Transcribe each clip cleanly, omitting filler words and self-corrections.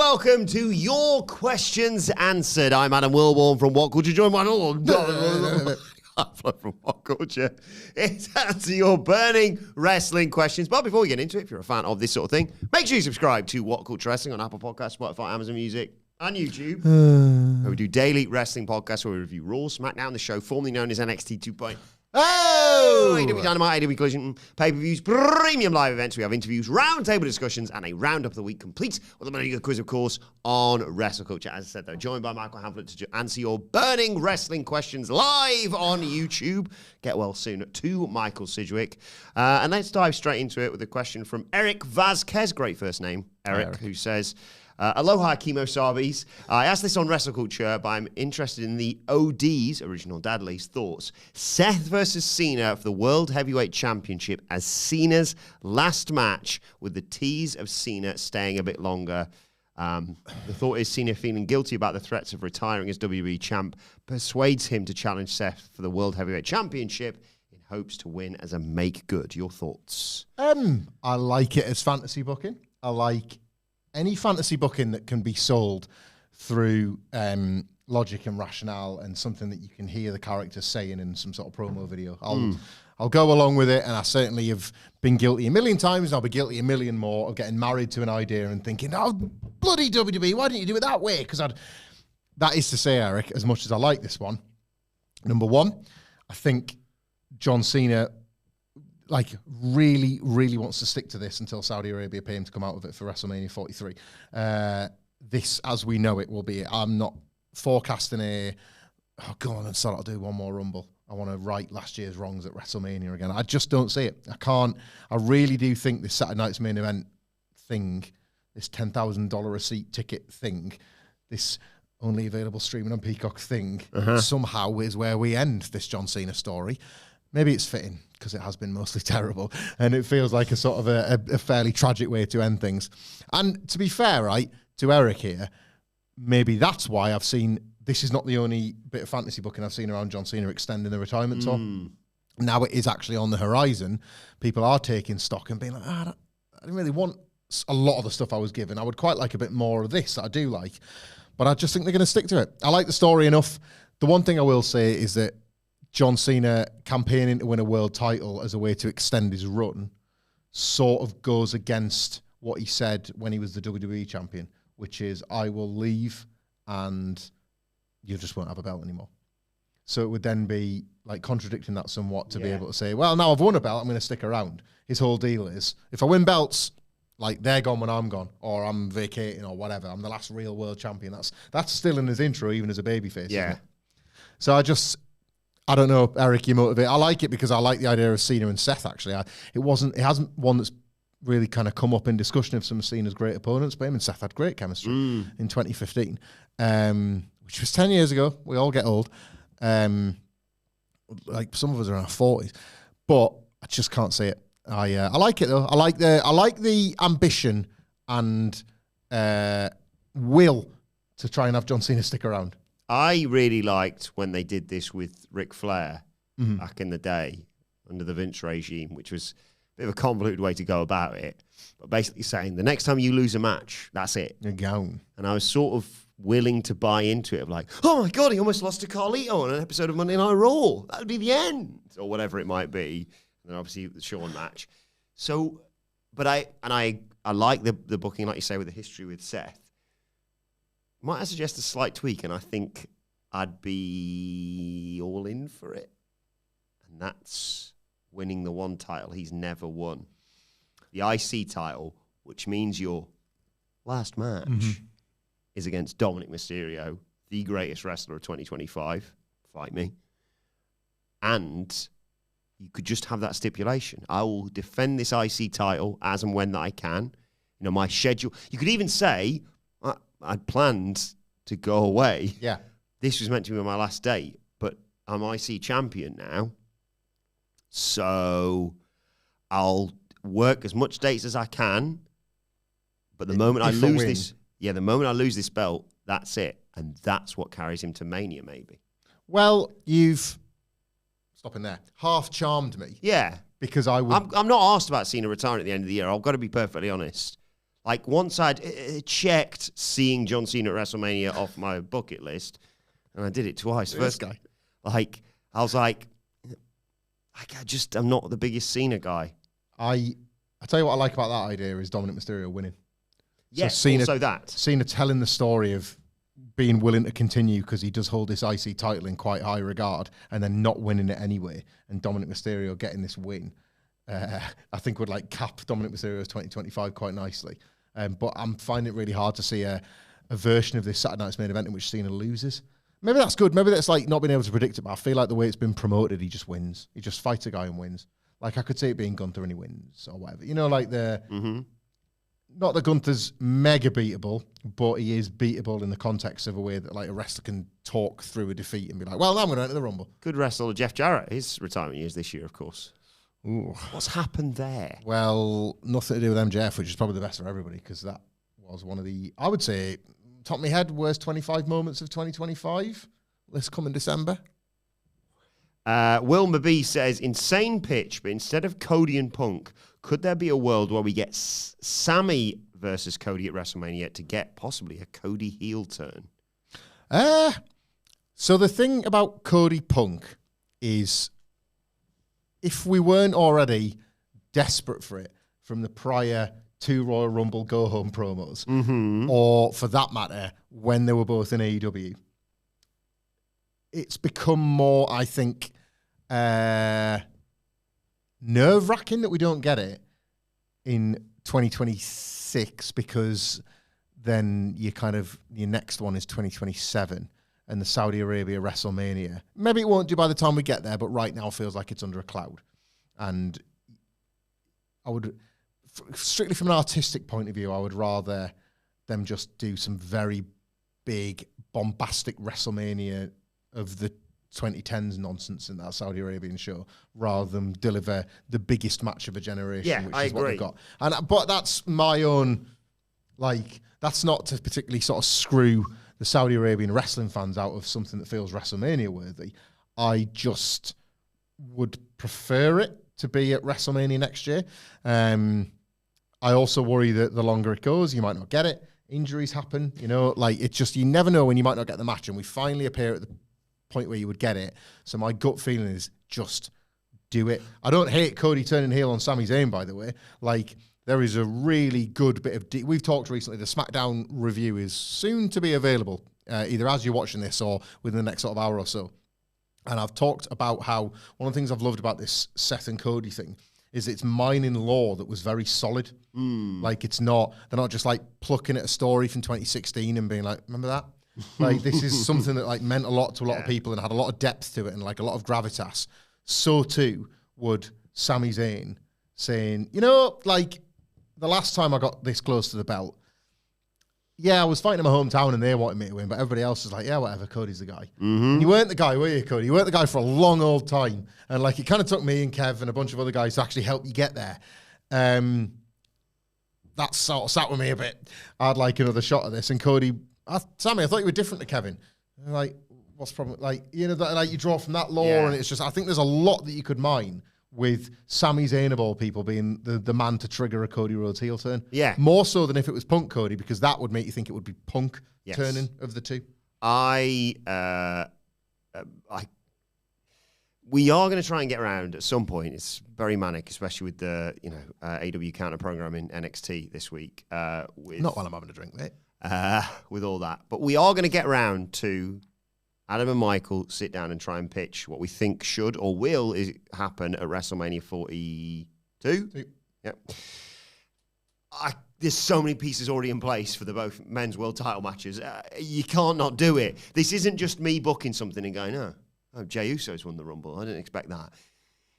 welcome to Your Questions Answered. I'm Adam Wilbourn from WhatCulture, joined by from WhatCulture. It's answer your burning wrestling questions. But before we get into it, if you're a fan of this sort of thing, make sure you subscribe to WhatCulture Wrestling on Apple Podcasts, Spotify, Amazon Music, and YouTube. Where we do daily wrestling podcasts where we review Raw, SmackDown, the show formerly known as NXT 2.0. Oh! AEW Dynamite, AEW Collision, pay-per-views, premium live events. We have interviews, roundtable discussions, and a roundup of the week complete with a many good quiz, of course, on WrestleCulture. As I said, though, joined by Michael Hamflett to answer your burning wrestling questions live on YouTube. Get well soon to Michael Sidgwick. And let's dive straight into it with a question from Eric Vasquez. Great first name, Eric. Who says... aloha, Kimo Sabis. I asked this on WrestleCulture, but I'm interested in the OD's, Original Dadley's, thoughts. Seth versus Cena for the World Heavyweight Championship as Cena's last match, with the tease of Cena staying a bit longer. The thought is Cena, feeling guilty about the threats of retiring as WWE champ, persuades him to challenge Seth for the World Heavyweight Championship in hopes to win as a make good. Your thoughts? I like it as fantasy booking. I like any fantasy booking that can be sold through logic and rationale and something that you can hear the characters saying in some sort of promo video. I'll go along with it, and I certainly have been guilty a million times, and I'll be guilty a million more of getting married to an idea and thinking, oh, bloody WWE, why didn't you do it that way? Because that is to say, Eric, as much as I like this one, number one, I think John Cena really, really wants to stick to this until Saudi Arabia pay him to come out with it for WrestleMania 43. This, as we know it, will be it. I'm not forecasting go on and start, I'll do one more Rumble. I want to right last year's wrongs at WrestleMania again. I just don't see it. I can't. I really do think this Saturday night's main event thing, this $10,000 a seat ticket thing, this only available streaming on Peacock thing, somehow is where we end this John Cena story. Maybe it's fitting, because it has been mostly terrible, and it feels like a sort of a fairly tragic way to end things. And to be fair, right, to Eric here, maybe that's why I've seen, this is not the only bit of fantasy booking I've seen around John Cena extending the retirement tour. Now it is actually on the horizon. People are taking stock and being like, I didn't really want a lot of the stuff I was given. I would quite like a bit more of this that I do like. But I just think they're going to stick to it. I like the story enough. The one thing I will say is that John Cena campaigning to win a world title as a way to extend his run sort of goes against what he said when he was the WWE champion, which is, I will leave and you just won't have a belt anymore. So it would then be like contradicting that somewhat to be able to say, well, now I've won a belt, I'm going to stick around. His whole deal is, if I win belts, like they're gone when I'm gone, or I'm vacating or whatever, I'm the last real world champion. That's still in his intro, even as a babyface. Yeah. So I don't know, Eric, you motivate. I like it because I like the idea of Cena and Seth, actually. It hasn't one that's really kind of come up in discussion of some of Cena's great opponents, but him and Seth had great chemistry in 2015, which was 10 years ago. We all get old. Like some of us are in our 40s, but I just can't see it. I like it though. I like the ambition and will to try and have John Cena stick around. I really liked when they did this with Ric Flair back in the day under the Vince regime, which was a bit of a convoluted way to go about it. But basically saying, the next time you lose a match, that's it. You're gone. And I was sort of willing to buy into it of like, oh my God, he almost lost to Carlito on an episode of Monday Night Raw. That would be the end. Or whatever it might be. And then obviously the Shawn match. So, but I like the booking, like you say, with the history with Seth. Might I suggest a slight tweak, and I think I'd be all in for it. And that's winning the one title he's never won. The IC title, which means your last match is against Dominic Mysterio, the greatest wrestler of 2025. Fight me. And you could just have that stipulation. I will defend this IC title as and when that I can. You know, my schedule. You could even say, I'd planned to go away. Yeah. This was meant to be my last date, but I'm IC champion now. So I'll work as much dates as I can. But the moment I lose this belt, that's it. And that's what carries him to Mania, maybe. Well, you've stopping there. Half charmed me. Yeah. Because I would... I'm not asked about Cena retiring at the end of the year. I've got to be perfectly honest. Like, once I'd checked seeing John Cena at WrestleMania off my bucket list, and I did it twice. First guy. Like, I was like I'm not the biggest Cena guy. I tell you what I like about that idea is Dominic Mysterio winning. Yes, so also that. Cena telling the story of being willing to continue because he does hold this IC title in quite high regard, and then not winning it anyway, and Dominic Mysterio getting this win, I think would like cap Dominic Mysterio's 2025 quite nicely. But I'm finding it really hard to see a version of this Saturday Night's Main Event in which Cena loses. Maybe that's good. Maybe that's like not being able to predict it, but I feel like the way it's been promoted, he just wins. He just fights a guy and wins. Like, I could see it being Gunther and he wins or whatever. You know, like not that Gunther's mega beatable, but he is beatable in the context of a way that like a wrestler can talk through a defeat and be like, well, now I'm going to enter the Rumble. Good wrestler Jeff Jarrett. His retirement years this year, of course. Ooh. What's happened there? Well, nothing to do with MJF, which is probably the best for everybody, because that was one of the, I would say, top of my head, worst 25 moments of 2025. Let's come in December. Wilmer B says, insane pitch, but instead of Cody and Punk, could there be a world where we get Sammy versus Cody at WrestleMania to get possibly a Cody heel turn? So the thing about Cody Punk is, if we weren't already desperate for it from the prior 2 Royal Rumble go-home promos, or for that matter, when they were both in AEW, it's become more, I think, nerve-wracking that we don't get it in 2026, because then your next one is 2027 and the Saudi Arabia WrestleMania. Maybe it won't do by the time we get there, but right now feels like it's under a cloud. And I would, strictly from an artistic point of view, I would rather them just do some very big, bombastic WrestleMania of the 2010s nonsense in that Saudi Arabian show, rather than deliver the biggest match of a generation, which is what they've got. But that's my own, like, that's not to particularly sort of screw the Saudi Arabian wrestling fans out of something that feels WrestleMania worthy. I just would prefer it to be at WrestleMania next year. I also worry that the longer it goes, you might not get it. Injuries happen, you know, like, it's just, you never know when you might not get the match, and we finally appear at the point where you would get it. So my gut feeling is just do it. I don't hate Cody turning heel on Sami Zayn, by the way. Like, there is a really good bit of... we've talked recently, the SmackDown review is soon to be available, either as you're watching this or within the next sort of hour or so. And I've talked about how one of the things I've loved about this Seth and Cody thing is it's mining lore that was very solid. Like, they're not just like plucking at a story from 2016 and being like, remember that? Like, this is something that like meant a lot to a lot of people and had a lot of depth to it and like a lot of gravitas. So too would Sami Zayn saying, you know, like, the last time I got this close to the belt, yeah, I was fighting in my hometown and they wanted me to win, but everybody else was like, yeah, whatever, Cody's the guy. And you weren't the guy, were you, Cody? You weren't the guy for a long old time. And like, it kind of took me and Kev and a bunch of other guys to actually help you get there. That sort of sat with me a bit. I'd like another shot at this. And Cody, Sammy, I thought you were different to Kevin. And like, what's the problem? Like, you know, that, like, you draw from that lore, and it's just, I think there's a lot that you could mine with Sami Zayn of all people being the man to trigger a Cody Rhodes heel turn. Yeah. More so than if it was Punk Cody, because that would make you think it would be Punk turning of the two. We are going to try and get around at some point. It's very manic, especially with the AW counter program in NXT this week. Not while I'm having a drink, mate. With all that. But we are going to get around to Adam and Michael sit down and try and pitch what we think should or will happen at WrestleMania 42. Yep. There's so many pieces already in place for the both men's world title matches. You can't not do it. This isn't just me booking something and going, oh, Jey Uso's won the Rumble. I didn't expect that.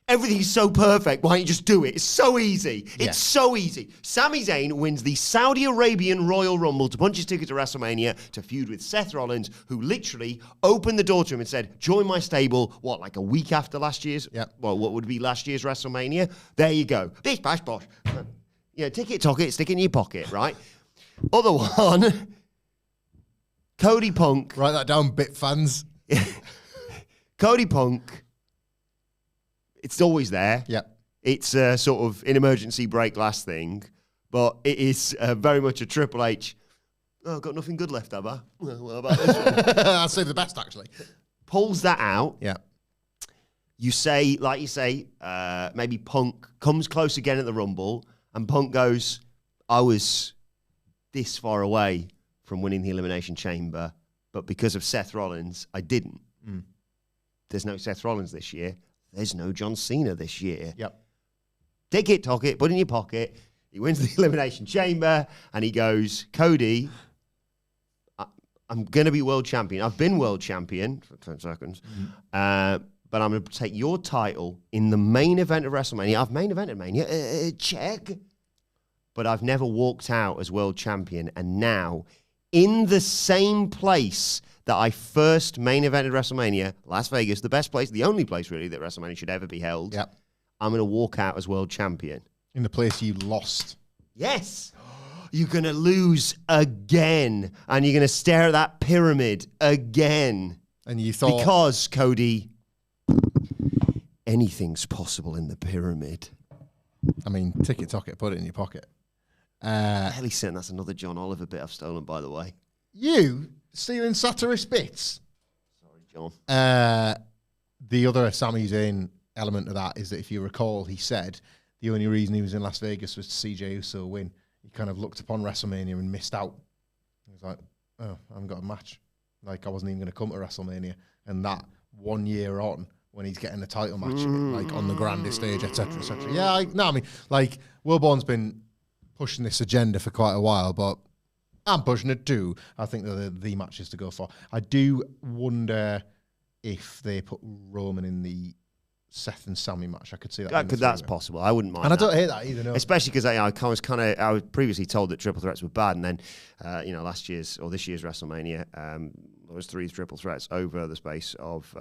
Everything's so perfect. Why don't you just do it? It's so easy. It's so easy. Sami Zayn wins the Saudi Arabian Royal Rumble to punch his ticket to WrestleMania to feud with Seth Rollins, who literally opened the door to him and said, join my stable, like a week after last year's? Well, what would be last year's WrestleMania? There you go. Bish, bash, bosh. Ticket, tocket, stick it in your pocket, right? Other one, Cody Punk. Write that down, bit fans. Cody Punk. It's always there. Yeah. It's a sort of an emergency break last thing. but it is very much a Triple H. Oh, I've got nothing good left, have I? Well, what about this one? I'd say the best, actually. Pulls that out. Yeah. You say, like you say, maybe Punk comes close again at the Rumble, and Punk goes, I was this far away from winning the Elimination Chamber, but because of Seth Rollins, I didn't. There's no Seth Rollins this year. There's no John Cena this year. Yep. Take it, tock it, put it in your pocket. He wins the Elimination Chamber, and he goes, Cody, I'm going to be world champion. I've been world champion for 10 seconds, but I'm going to take your title in the main event of WrestleMania. I've main evented Mania, check. But I've never walked out as world champion, and now, in the same place that I first main evented WrestleMania, Las Vegas, the best place, the only place really that WrestleMania should ever be held, Yep. I'm going to walk out as world champion. In the place you lost. Yes. You're going to lose again, and you're going to stare at that pyramid again. And you thought... Because, Cody, anything's possible in the pyramid. I mean, ticket, tocket, put it in your pocket. Hell, he's saying that's another John Oliver bit I've stolen, by the way. You stealing satirist bits? Sorry, John. The other Sami Zayn element of that is that if you recall, he said the only reason he was in Las Vegas was to see Jey Uso win. He kind of looked upon WrestleMania and missed out. He was like, oh, I haven't got a match. Like, I wasn't even going to come to WrestleMania. And that 1 year on, when he's getting the title match, like, on the grandest stage, etc., etc. Yeah, I mean, like, Wilbourn's been pushing this agenda for quite a while, but I'm pushing it too. I think they're the matches to go for. I do wonder if they put Roman in the Seth and Sammy match. I could see that. That's possible. I wouldn't mind. And I don't hate that either. No. Especially because I was previously told that triple threats were bad, and then this year's WrestleMania, there was 3 triple threats over the space of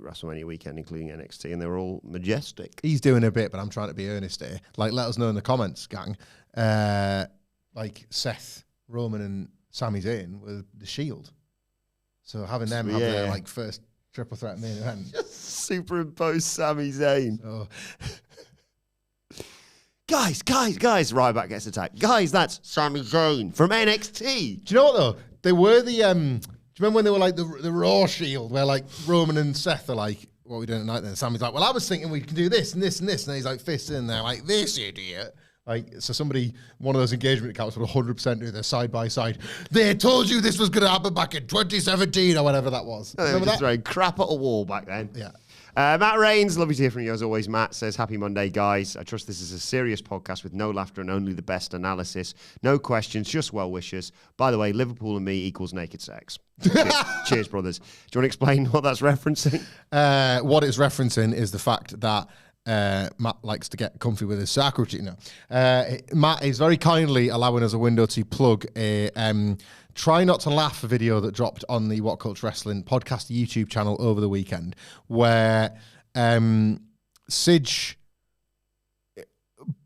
WrestleMania weekend, including NXT, and they were all majestic. He's doing a bit, but I'm trying to be earnest here. Like, let us know in the comments, gang. Like Seth, Roman, and Sami Zayn were the Shield, so having them have their like first triple threat main event. Just superimpose Sami Zayn. Oh. Guys, Ryback gets attacked. Guys, that's Sami Zayn from NXT. Do you know what though? They were the do you remember when they were like the Raw Shield, where like Roman and Seth are like, what are we doing tonight then? Sammy's like, well, I was thinking we can do this and this and this, and he's like fists in there like, this idiot. Like, so one of those engagement accounts would 100% do their side by side. They told you this was going to happen back in 2017 or whatever that was. They were just throwing crap at a wall back then. Yeah. Matt Rains, lovely to hear from you as always. Matt says, happy Monday, guys. I trust this is a serious podcast with no laughter and only the best analysis. No questions, just well wishes. By the way, Liverpool and me equals naked sex. Cheers, brothers. Do you want to explain what that's referencing? What it's referencing is the fact that Matt likes to get comfy with his soccer routine. Matt is very kindly allowing us a window to plug a Try Not to Laugh video that dropped on the WhatCulture Wrestling podcast YouTube channel over the weekend, where Sidge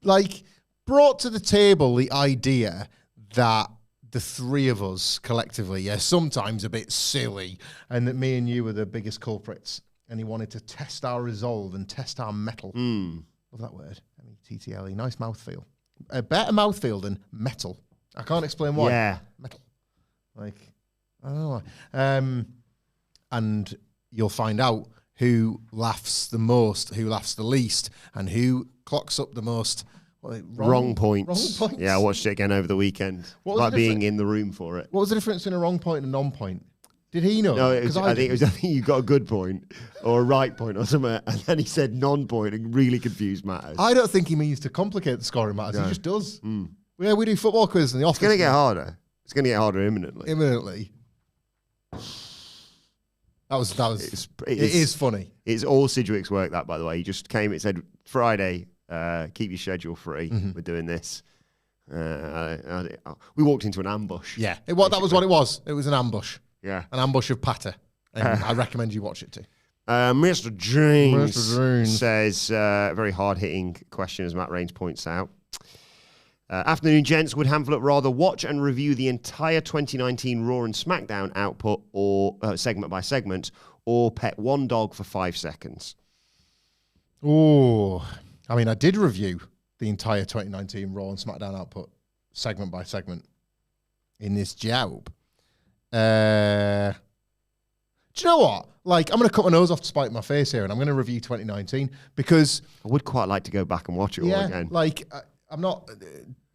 like brought to the table the idea that the three of us collectively are sometimes a bit silly, and that me and you were the biggest culprits. And he wanted to test our resolve and test our mettle. Love that word. M-E-T-T-L-E. Nice mouthfeel. A better mouthfeel than metal. I can't explain why. Yeah. Metal. Like, I don't know why. And you'll find out who laughs the most, who laughs the least, and who clocks up the most. Wrong points. Wrong points. Yeah, I watched it again over the weekend. Like being in the room for it. What was the difference between a wrong point and a non-point? Did he know? No, I think you got a good point or a right point or something, and then he said non-point and really confused matters. I don't think he means to complicate the scoring matters. No. He just does. Yeah, we do football quiz in the office. It's going to get harder. It's going to get harder imminently. It is funny. It's all Sidgwick's work, that, by the way. He just came, it said, Friday, keep your schedule free. We're doing this. We walked into an ambush. Yeah, that was what it was. It was an ambush. Yeah. An ambush of patter. And I recommend you watch it too. Mr. James says, very hard-hitting question, as Matt Rains points out. Afternoon, gents. Would Hamflett rather watch and review the entire 2019 Raw and SmackDown output, or segment by segment, or pet one dog for 5 seconds? Oh, I mean, I did review the entire 2019 Raw and SmackDown output. segment by segment in this job. Do you know what? Like, I'm going to cut my nose off to spite my face here, and I'm going to review 2019 because I would quite like to go back and watch it all again. Like, I'm not. Do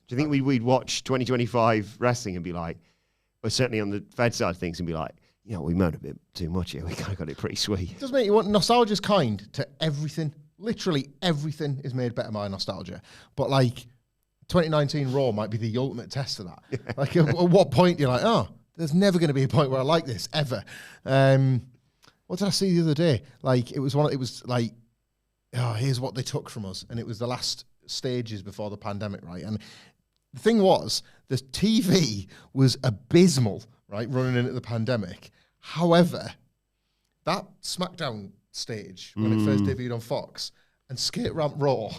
you think we'd watch 2025 wrestling and be like, or certainly on the Fed side of things, and be like, you know, we moaned a bit too much here. We kind of got it pretty sweet. It does make you want. Nostalgia's kind to everything. Literally everything is made better by nostalgia. But like 2019 Raw might be the ultimate test of that. Yeah. Like at what point you're like, oh, there's never going to be a point where I like this ever. What did I see the other day? Like it was like, oh, here's what they took from us, and it was the last stages before the pandemic, right? And the thing was, the TV was abysmal, right, running into the pandemic. However, that SmackDown stage when it first debuted on Fox and Skate Ramp Raw.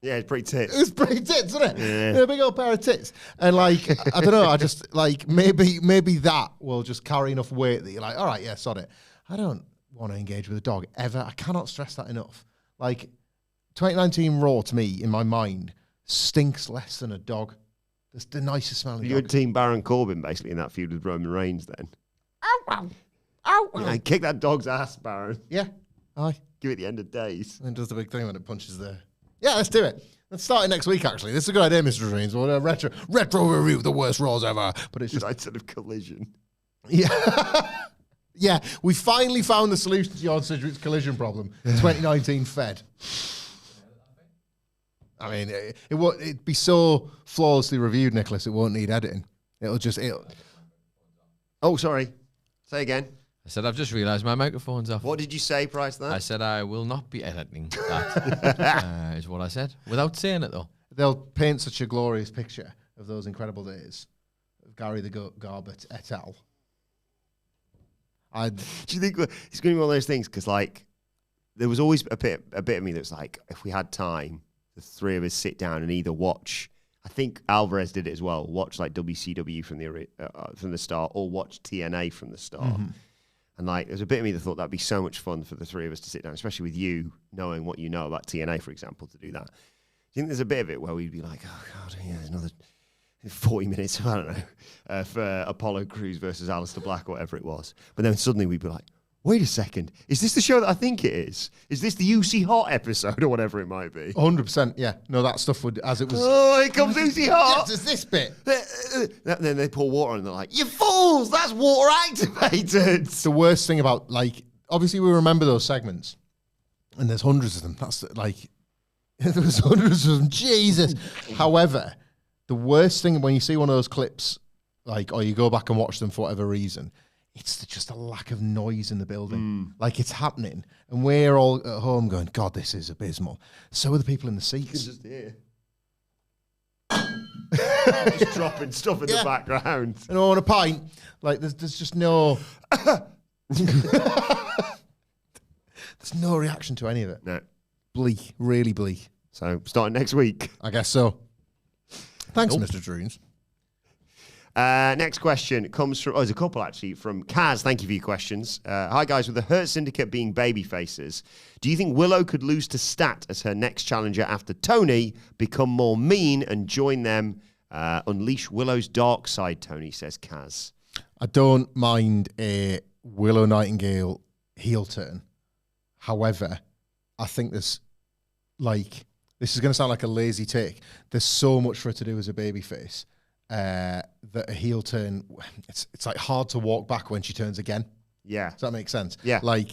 Yeah, it's pretty tits. It was pretty tits, wasn't it? Yeah. A big old pair of tits. And like, I don't know, I just like maybe that will just carry enough weight that you're like, all right, yeah, sod it. I don't want to engage with a dog ever. I cannot stress that enough. Like 2019 Raw to me, in my mind, stinks less than a dog. It's the nicest smelling You're dog. Team Baron Corbin basically in that feud with Roman Reigns then. Ow, ow, ow. Yeah, kick that dog's ass, Baron. Yeah, aye. Give it the end of days. And does the big thing when it punches there. Yeah, let's do it. Let's start it next week, actually. This is a good idea, Mr. Dreams. We'll retro review of the worst Raws ever. But it's just... Right sort of collision. Yeah. Yeah, we finally found the solution to your collision problem. 2019 Fed. I mean, it'd be so flawlessly reviewed, Nicholas, it won't need editing. Oh, sorry. Say again. I said, I've just realised my microphone's off. What did you say, Price, that? I said, I will not be editing that, is what I said, without saying it, though. They'll paint such a glorious picture of those incredible days of Gary the Garbett et al. Do you think it's going to be one of those things? Because, like, there was always a bit of me that's like, if we had time, the three of us sit down and either watch, I think Alvarez did it as well, watch, like, WCW from the start or watch TNA from the start. Mm-hmm. And like, there's a bit of me that thought that'd be so much fun for the three of us to sit down, especially with you knowing what you know about TNA, for example, to do that. Do you think there's a bit of it where we'd be like, oh God, yeah, there's another 40 minutes, I don't know, for Apollo Crews versus Aleister Black or whatever it was. But then suddenly we'd be like, wait a second, is this the show that I think it is? Is this the UC Hot episode or whatever it might be? 100%, yeah. No, that stuff would, as it was... Oh, here comes UC Hot! Yes, it's this bit. Then they pour water on and they're like, you fools, that's water activated! The worst thing about, like, obviously we remember those segments, and there's hundreds of them. That's, like, there was hundreds of them, Jesus! However, the worst thing when you see one of those clips, like, or you go back and watch them for whatever reason, it's just a lack of noise in the building. Like, it's happening, and we're all at home going, God, this is abysmal. So are the people in the seats. You can just hear. Just dropping stuff in the background. And on a pint, like, there's just no... There's no reaction to any of it. No. Bleak, really bleak. So, starting next week. I guess so. Thanks, Mr. Dreams. Next question comes from, there's a couple actually, from Kaz. Thank you for your questions. Hi guys, with the Hurt Syndicate being baby faces, do you think Willow could lose to Stat as her next challenger after Tony, become more mean and join them, unleash Willow's dark side, Tony, says Kaz. I don't mind a Willow Nightingale heel turn. However, I think this is going to sound like a lazy take. There's so much for her to do as a babyface that a heel turn, it's like hard to walk back when she turns again. Yeah. Does that make sense? Yeah. Like,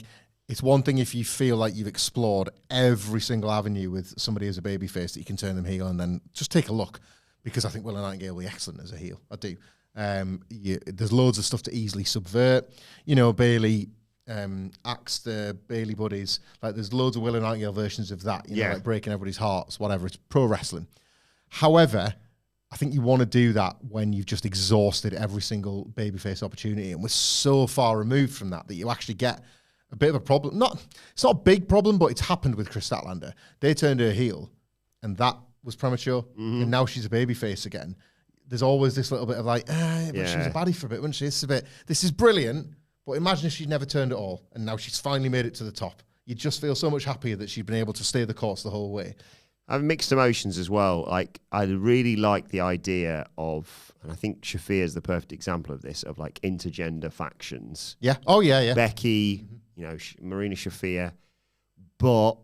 it's one thing if you feel like you've explored every single avenue with somebody as a babyface that you can turn them heel, and then just take a look, because I think Willow Nightingale will be excellent as a heel. I do. There's loads of stuff to easily subvert. You know, Bailey... Axe the Bailey Buddies, like there's loads of Willow Nightingale versions of that, you know, like breaking everybody's hearts, whatever. It's pro wrestling. However, I think you want to do that when you've just exhausted every single babyface opportunity, and we're so far removed from that you actually get a bit of a problem. It's not a big problem, but it's happened with Chris Statlander. They turned her heel, and that was premature, and now she's a babyface again. There's always this little bit of like, but she was a baddie for a bit, wasn't she? This is brilliant. But imagine if she'd never turned at all, and now she's finally made it to the top. You'd just feel so much happier that she'd been able to stay the course the whole way. I have mixed emotions as well. Like, I really like the idea of, and I think Shafir is the perfect example of this, of like intergender factions. Yeah. Oh, yeah. Becky, Marina Shafir, but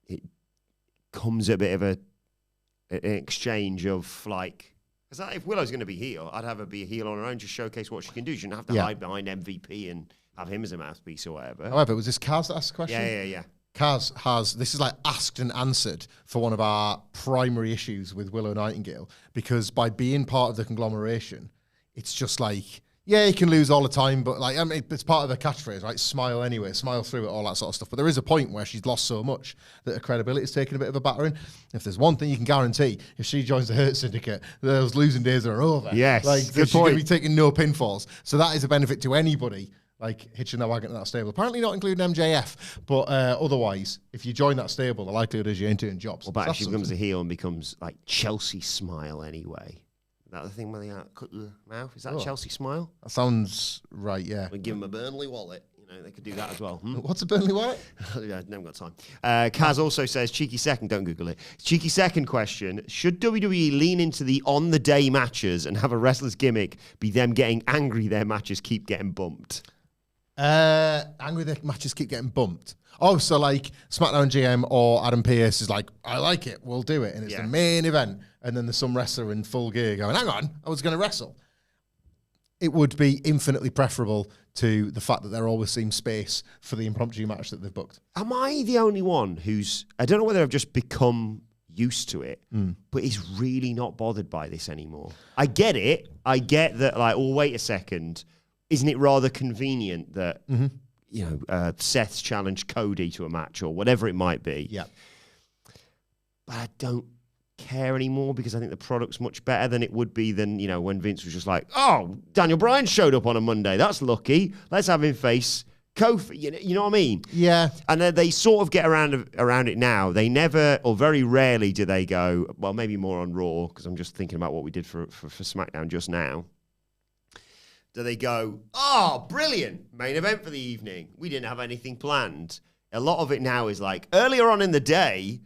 it comes a bit of an exchange of like, because if Willow's going to be heel, I'd have her be a heel on her own, just showcase what she can do. She shouldn't have to hide behind MVP and have him as a mouthpiece or whatever. However, was this Kaz that asked the question? Yeah. Kaz has, this is like asked and answered for one of our primary issues with Willow Nightingale, because by being part of the conglomeration, it's just like, yeah, you can lose all the time, but like, I mean, it's part of the catchphrase, right? Smile anyway, smile through it, all that sort of stuff. But there is a point where she's lost so much that her credibility is taking a bit of a battering. If there's one thing you can guarantee, if she joins the Hurt Syndicate, those losing days are over. Yes, like, good she's going to point. be taking no pinfalls. So that is a benefit to anybody, like hitching their wagon to that stable. Apparently not including MJF, but otherwise, if you join that stable, the likelihood is you're into jobs. What about if she becomes a heel and becomes like Chelsea Smile anyway? Is that the thing where they cut the mouth? Is that Chelsea Smile? That sounds right, yeah. We give them a Burnley wallet. They could do that as well. What's a Burnley wallet? Yeah, never got time. Kaz also says, cheeky second, don't Google it. Cheeky second question, should WWE lean into the on-the-day matches and have a wrestler's gimmick be them getting angry their matches keep getting bumped? Angry their matches keep getting bumped. Oh, so like SmackDown GM or Adam Pearce is like, I like it, we'll do it. And it's the main event. And then there's some wrestler in full gear going, hang on, I was going to wrestle. It would be infinitely preferable to the fact that there always seems space for the impromptu match that they've booked. Am I the only one who's, I don't know whether I've just become used to it, but is really not bothered by this anymore. I get it. I get that, like, well, wait a second. Isn't it rather convenient that, Seth's challenged Cody to a match or whatever it might be? Yeah. But I don't care anymore because I think the product's much better than it would be than, when Vince was just like, oh, Daniel Bryan showed up on a Monday. That's lucky. Let's have him face Kofi. You know what I mean? Yeah. And then they sort of get around it now. They never, or very rarely do they go, well, maybe more on Raw, because I'm just thinking about what we did for SmackDown just now. Do they go, oh, brilliant, main event for the evening. We didn't have anything planned. A lot of it now is like, earlier on in the day,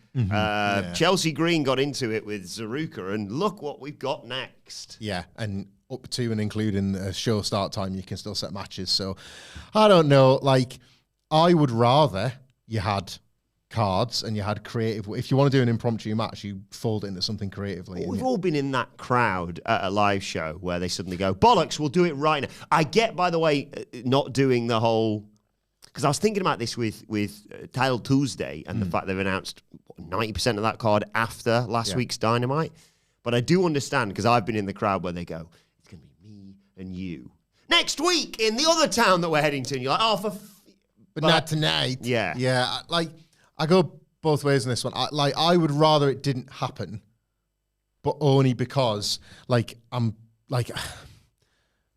Chelsea Green got into it with Zaruka, and look what we've got next. Yeah, and up to and including a show start time, you can still set matches. So, I don't know, like, I would rather you had cards and you had creative. If you want to do an impromptu match, you fold it into something creatively. We've all been in that crowd at a live show where they suddenly go, bollocks, we'll do it right now. I get, by the way, not doing the whole, because I was thinking about this with Title Tuesday and the fact they've announced 90% of that card after last week's Dynamite. But I do understand, because I've been in the crowd where they go, it's going to be me and you next week in the other town that we're heading to. And you're like, oh, but not tonight. Yeah. Yeah, like, I go both ways in this one. I would rather it didn't happen, but only because, like, I'm like,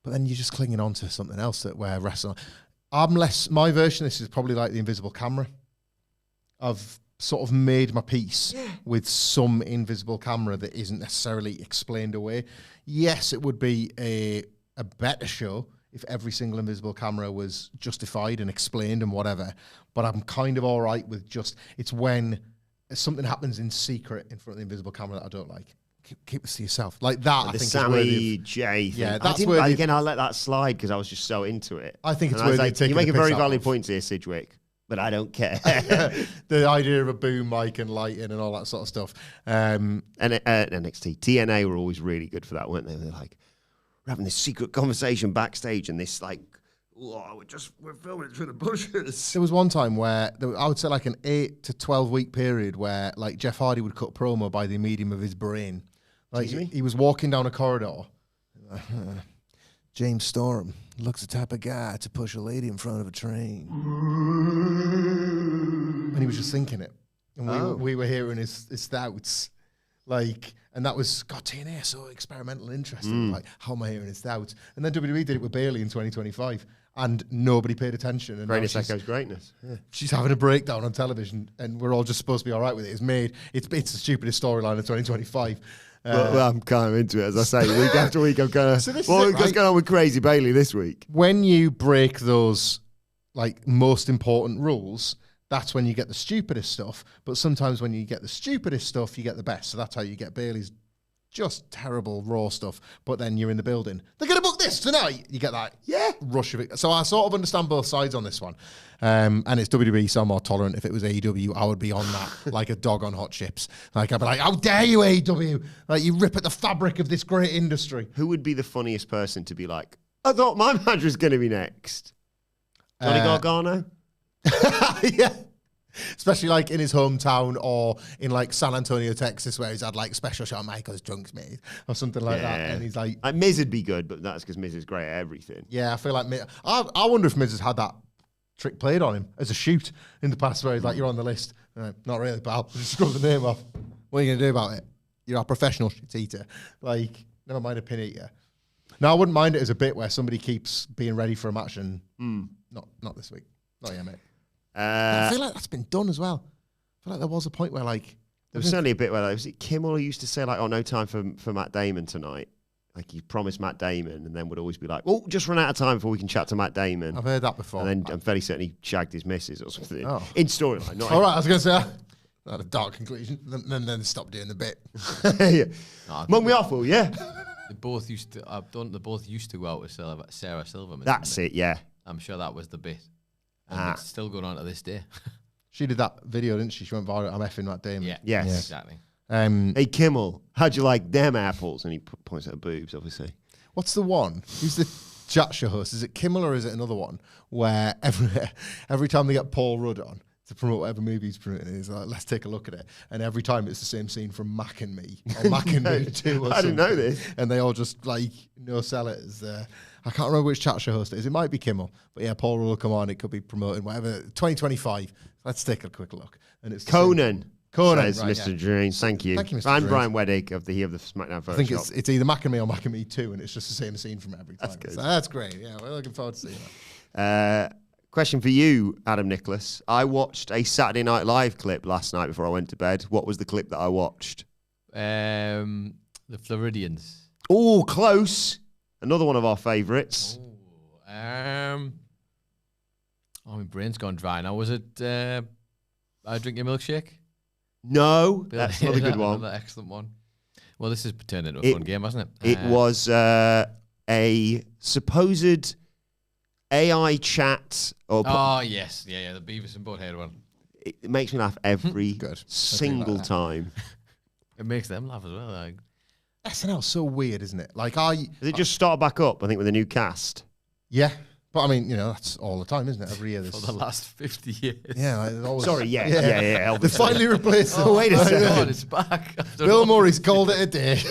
but then you're just clinging on to something else that we're wrestling. My version of this is probably like the invisible camera. I've sort of made my peace with some invisible camera that isn't necessarily explained away. Yes, it would be a better show if every single invisible camera was justified and explained and whatever, but I'm kind of all right with it's when something happens in secret in front of the invisible camera that I don't like. Keep this to yourself. Like that, I think Sammy J thing. Yeah, that's again, I'll let that slide because I was just so into it. I think it's worthy worthy of taking you make the a very piss out valid of. point here, Sidgwick, but I don't care. The idea of a boom mic and lighting and all that sort of stuff. And NXT, TNA were always really good for that, weren't they? They're like, we're having this secret conversation backstage and this like, we're filming it through the bushes. There was one time where I would say like an 8 to 12 week period where like Jeff Hardy would cut promo by the medium of his brain. Like he was walking down a corridor. James Storm looks the type of guy to push a lady in front of a train. And he was just thinking it. And we were hearing his thoughts. Like, and that was, God, TNA so experimental and interesting. Like, how am I hearing his thoughts? And then WWE did it with Bayley in 2025. And nobody paid attention. And Greatness echoes greatness. Yeah. She's having a breakdown on television, and we're all just supposed to be all right with it. It's the stupidest storyline of 2025. Well, I'm kind of into it, as I say. Week after week, I'm kind of, So what's going on with Crazy Bailey this week? When you break those, like, most important rules, that's when you get the stupidest stuff. But sometimes when you get the stupidest stuff, you get the best. So that's how you get Bailey's just terrible raw stuff. But then you're in the building. They're going to book this tonight. You get that rush of it. So I sort of understand both sides on this one. And it's WWE, so I'm more tolerant. If it was AEW, I would be on that like a dog on hot chips. Like, I'd be like, how dare you, AEW? Like, you rip at the fabric of this great industry. Who would be the funniest person to be like, I thought my match was going to be next? Johnny Gargano? Yeah. Especially like in his hometown or in like San Antonio, Texas, where he's had like special Shawn Michaels drunks made or something like that. And he's like Miz would be good, but that's because Miz is great at everything. Yeah, I feel like I wonder if Miz has had that trick played on him as a shoot in the past where he's like, you're on the list. Not really, pal. Just scrub the name off. What are you going to do about it? You're a professional shit eater. Like, never mind a pin eater. No, I wouldn't mind it as a bit where somebody keeps being ready for a match and not this week. Not yet, mate. I feel like that's been done as well. I feel like there was a point where like there was certainly a bit where like, was it Kimmel who used to say like, oh, no time for Matt Damon tonight? Like he promised Matt Damon and then would always be like, oh, just run out of time before we can chat to Matt Damon. I've heard that before. And then I'm fairly certain he shagged his missus or something. In storyline. All right, I was going to say that a dark conclusion. Then stop doing the bit. No, mug me off, yeah. They both used to go out with Sarah Silverman. That's it, yeah. I'm sure that was the bit. And it's still going on to this day. She did that video, didn't she? She went viral. I'm effing Matt Damon. Yeah. Yes. Yeah. Exactly. Hey, Kimmel, how'd you like them apples? And he points at her boobs, obviously. What's the one? Who's the chat show host? Is it Kimmel or is it another one? Where every time they get Paul Rudd on to promote whatever movie he's promoting, he's like, let's take a look at it. And every time it's the same scene from Mac and Me. Or Mac and Me 2 or I didn't know this. And they all just like, sell it as... I can't remember which chat show host it is. It might be Kimmel. But yeah, Paul will come on. It could be promoting whatever. 2025. Let's take a quick look. And it's Conan, says right, Mr. Dreams. Thank you. Thank you, Mr. And Dreams. Brian Weddick of the SmackDown Photoshop. I think it's either Mac and Me or Mac and Me 2, and it's just the same scene from every time. That's good. So that's great. Yeah, we're looking forward to seeing that. Question for you, Adam Nicholas. I watched a Saturday Night Live clip last night before I went to bed. What was the clip that I watched? The Floridians. Oh, close. Another one of our favourites. My brain's gone dry now. Was it I Drink Your Milkshake? No, that's not a good one. Another excellent one. Well, this has turned into a fun game, hasn't it? It was a supposed AI chat. Yes. Yeah, the Beavis and Butthead one. It makes me laugh every single time. It makes them laugh as well. Like. SNL's so weird, isn't it? Like, Does it just start back up, I think, with a new cast? Yeah. But I mean, that's all the time, isn't it? Every year. For the last 50 years. Yeah. Like, always, Sorry, yeah. They finally replaced it. Oh, wait a second. God, it's back. Bill Murray's called it a day.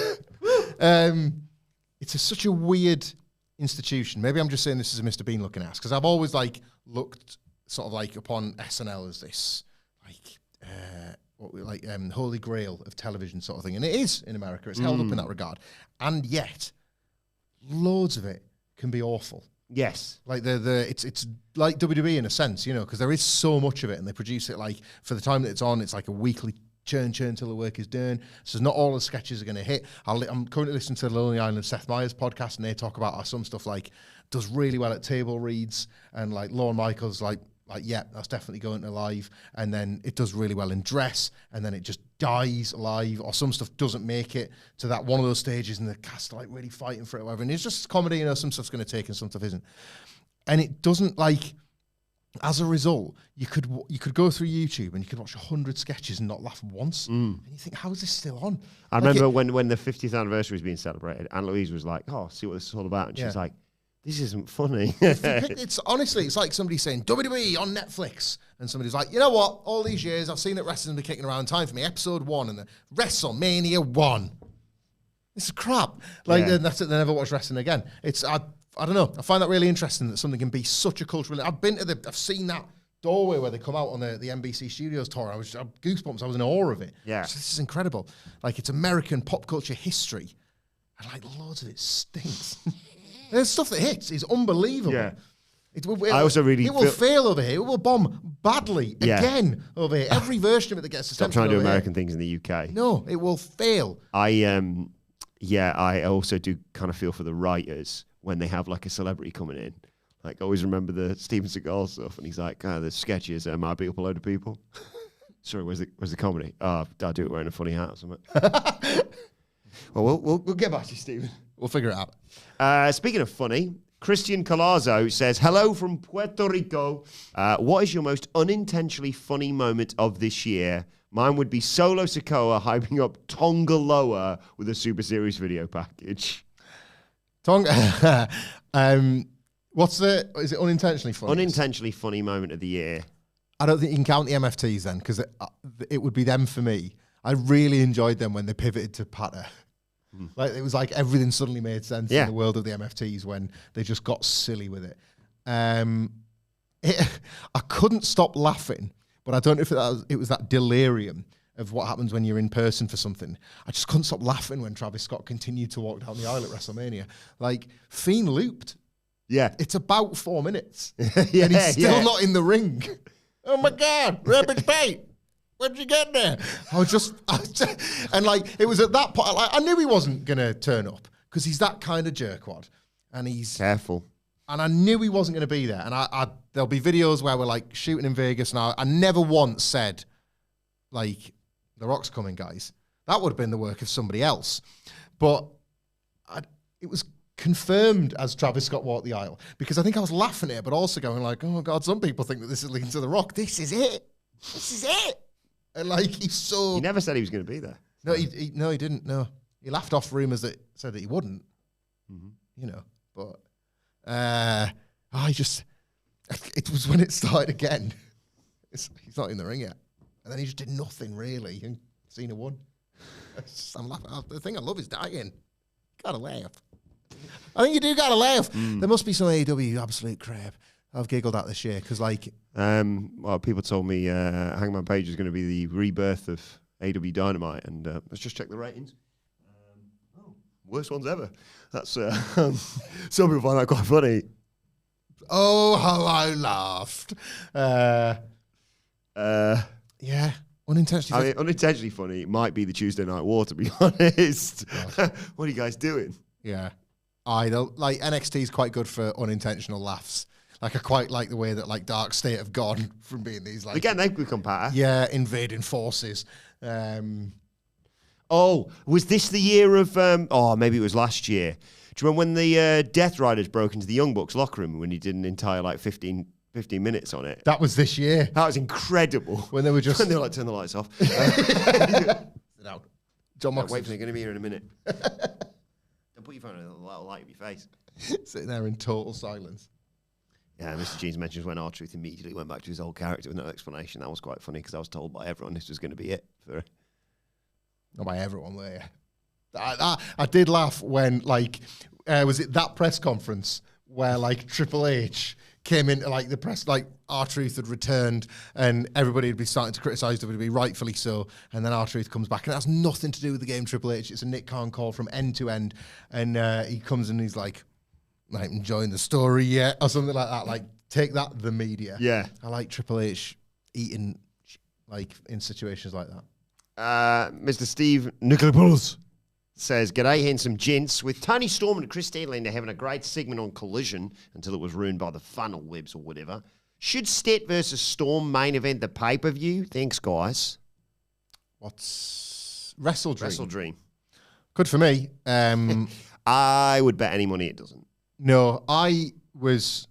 It's such a weird institution. Maybe I'm just saying this as a Mr. Bean looking ass, because I've always looked sort of upon SNL as this holy grail of television sort of thing, and it is in America. It's held up in that regard, and yet loads of it can be awful. Yes, like it's like WWE in a sense, because there is so much of it, and they produce it for the time that it's on. It's like a weekly churn till the work is done. So not all the sketches are going to hit. I'm currently listening to the Lonely Island Seth Meyers podcast, and they talk about how some stuff does really well at table reads, and Lorne Michaels yeah, that's definitely going to live, and then it does really well in dress, and then it just dies live, or some stuff doesn't make it to that one of those stages, and the cast are really fighting for it, or whatever. And it's just comedy, some stuff's going to take and some stuff isn't, and it doesn't As a result, you could go through YouTube and you could watch 100 sketches and not laugh once, and you think, how is this still on? I remember when the 50th anniversary was being celebrated, Anne Louise was like, "Oh, see what this is all about," and she was like, "This isn't funny." It's honestly, it's like somebody saying WWE on Netflix, and somebody's like, "You know what? All these years I've seen that wrestling's been kicking around. Time for me, episode 1 and the WrestleMania 1. This is crap." And that's it. They never watch wrestling again. I don't know. I find that really interesting that something can be such a cultural. I've seen that doorway where they come out on the NBC Studios tour. I goosebumps. I was in awe of it. Yeah, this is incredible. It's American pop culture history, and loads of it stinks. There's stuff that hits is unbelievable. Yeah. I also really will fail over here. It will bomb badly again over here. Every version of it that gets stop trying to do American things in the UK. No, it will fail. I also do kind of feel for the writers when they have a celebrity coming in. Like, always remember the Steven Seagal stuff. And he's like, the sketch is I beat up a load of people. Sorry, where's the comedy? I'll do it wearing a funny hat or something. Well, we'll get back to you, Stephen. We'll figure it out. Speaking of funny, Christian Colazo says, hello from Puerto Rico. What is your most unintentionally funny moment of this year? Mine would be Solo Sikoa hyping up Tonga Loa with a Super Series video package. Tonga. Is it unintentionally funny? Unintentionally funny moment of the year. I don't think you can count the MFTs then, because it would be them for me. I really enjoyed them when they pivoted to patter. Like, it was like everything suddenly made sense in the world of the MFTs when they just got silly with it. I couldn't stop laughing, but I don't know if it was that delirium of what happens when you're in person for something. I just couldn't stop laughing when Travis Scott continued to walk down the aisle at WrestleMania. Like, Fiend looped. Yeah. It's about 4 minutes. And he's still not in the ring. Oh my God, Rabbit Bait. Where'd you get there? I was just and like, it was at that point, like, I knew he wasn't going to turn up because he's that kind of jerkwad. And he's careful. And I knew he wasn't going to be there. And there'll be videos where we're like shooting in Vegas. And I never once said, like, The Rock's coming, guys. That would have been the work of somebody else. But it was confirmed as Travis Scott walked the aisle, because I think I was laughing at it, but also going like, oh God, some people think that this is leading to The Rock. This is it. This is it. And like, he's so... He never said he was going to be there. No, he didn't. No, he laughed off rumors that said that he wouldn't. You know, but it was when it started again. He's not in the ring yet, and then he just did nothing really, and Cena won. I'm laughing. The thing I love is dying. Gotta laugh. I think you do gotta laugh. There must be some AEW absolute crap I've giggled at this year, because like... well, people told me Hangman Page is going to be the rebirth of AEW Dynamite, and let's just check the ratings. Worst ones ever. That's some people find that quite funny. Oh, how I laughed. Yeah, unintentionally. I mean, unintentionally funny. It might be the Tuesday Night War, to be honest. What are you guys doing? Yeah. Like, NXT is quite good for unintentional laughs. Like, I quite like the way that, like, Dark State have gone from being these, like... Again, they've become better. Yeah, invading forces. Oh, was this the year of... maybe it was last year. Do you remember when the Death Riders broke into the Young Bucks locker room when he did an entire, like, 15 minutes on it? That was this year. That was incredible. When they were just... When they were like, turn the lights off. Sit down. John Moxley. Wait for they're going to be here in a minute. Don't put your phone on a little light of your face. Sitting there in total silence. Yeah, Mr. Jeans mentions when R-Truth immediately went back to his old character with no explanation. That was quite funny, because I was told by everyone this was going to be it. Not by everyone, were you? I did laugh when, like, was it that press conference where, like, Triple H came into, like, the press, like, R-Truth had returned and everybody would be starting to criticise WWE, rightfully so, and then R-Truth comes back, and that's nothing to do with the game Triple H. It's a Nick Khan call from end to end, and he comes and he's like enjoying the story yet, or something like that. Like, take that, the media. Yeah. I like Triple H eating, like, in situations like that. Mr. Steve Nicolopoulos says, g'day, handsome gents. With Tony Storm and Chris Stanlander having a great segment on Collision until it was ruined by the funnel webs or whatever, should Stet versus Storm main event the pay-per-view? Thanks, guys. What's Wrestle Dream? Wrestle Dream. Good for me. I would bet any money it doesn't. No, I was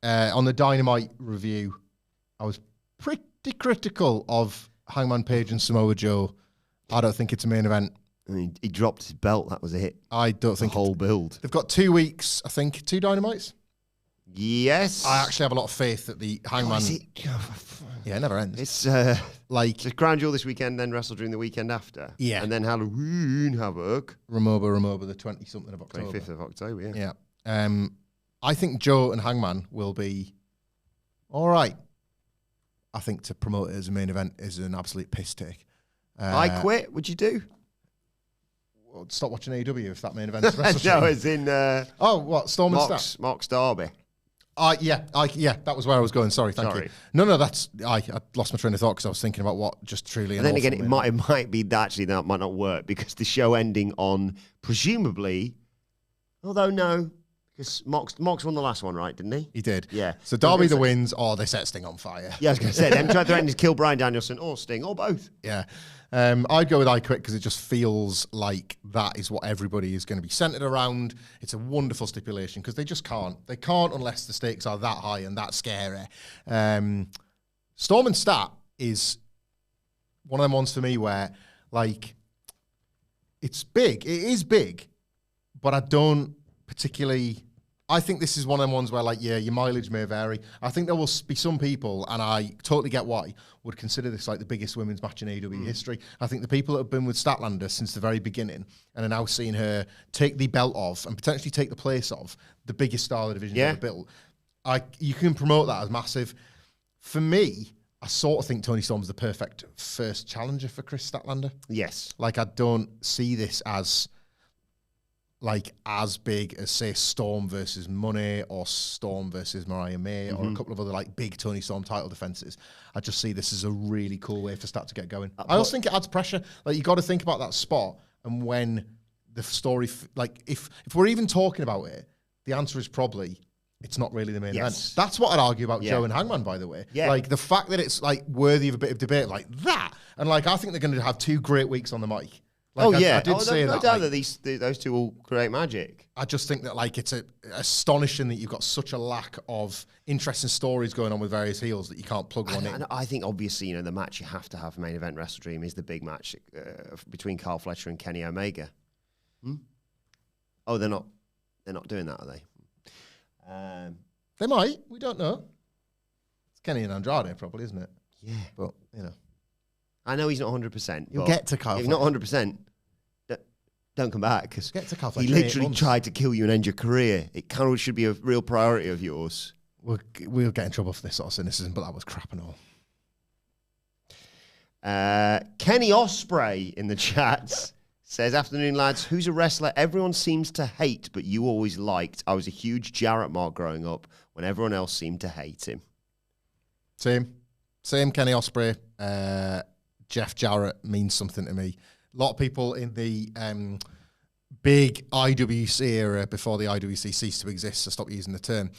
on the Dynamite review. I was pretty critical of Hangman Page and Samoa Joe. I don't think it's a main event. I mean, he dropped his belt. That was a hit. I don't think the whole build. They've got 2 weeks, I think, 2 Dynamites. Yes. I actually have a lot of faith that the Hangman... Yeah, it never ends. It's like... It's Crown Jewel this weekend, then Wrestle Dream the weekend after. Yeah. And then Halloween Havoc. Ramoba, the 20-something of October. 25th of October, yeah. Yeah. I think Joe and Hangman will be all right. I think to promote it as a main event is an absolute piss take. I quit. Would you do? Well, stop watching AEW if that main event is Wrestle No, it's in... what? Storm and Staff? Mox Derby. Yeah, that was where I was going. Sorry, thank you. No, that's... I lost my train of thought because I was thinking about what just truly... And then again, it might be that actually that might not work because the show ending on, presumably... Although, no... Because Mox won the last one, right? Didn't he? He did. Yeah. So Darby the wins, or they set Sting on fire. Yeah, I was going to say, them try to threaten to kill Bryan Danielson or Sting, or both. Yeah. I'd go with I Quit because it just feels like that is what everybody is going to be centered around. It's a wonderful stipulation because they just can't. They can't unless the stakes are that high and that scary. Storm and Stat is one of them ones for me where, like, it's big. It is big, but I don't particularly... I think this is one of them ones where, like, yeah, your mileage may vary. I think there will be some people, and I totally get why, would consider this like the biggest women's match in AEW history. I think the people that have been with Statlander since the very beginning and are now seeing her take the belt off and potentially take the place of the biggest star the division ever built, you can promote that as massive. For me, I sort of think Toni Storm's the perfect first challenger for Chris Statlander. Yes. Like, I don't see this as... like as big as, say, Storm versus Money or Storm versus Mariah May or a couple of other like big Toni Storm title defenses. I just see this as a really cool way for Stat to get going. I also think it adds pressure. Like, you got to think about that spot, and when the story, like, if we're even talking about it, the answer is probably it's not really the main event. That's what I'd argue about Joe and Hangman, by the way. Yeah. Like, the fact that it's like worthy of a bit of debate like that, and like I think they're going to have 2 great weeks on the mic. Like, I did say that. No doubt that those two will create magic. I just think that, like, it's astonishing that you've got such a lack of interesting stories going on with various heels that you can't plug one in. I think, obviously, the match you have to have for main event Wrestle Dream is the big match between Carl Fletcher and Kenny Omega. Oh, they're not doing that, are they? They might. We don't know. It's Kenny and Andrade, probably, isn't it? Yeah. But, I know he's not 100%. You'll get to Carl Fletcher. If not 100%, don't come back, because he literally tried to kill you and end your career. It kind of should be a real priority of yours. We'll get in trouble for this sort of cynicism, but that was crap and all. Kenny Osprey in the chat says, afternoon, lads. Who's a wrestler everyone seems to hate, but you always liked? I was a huge Jarrett mark growing up when everyone else seemed to hate him. Same Kenny Osprey. Jeff Jarrett means something to me. A lot of people in the big IWC era, before the IWC ceased to exist, so stop using the term,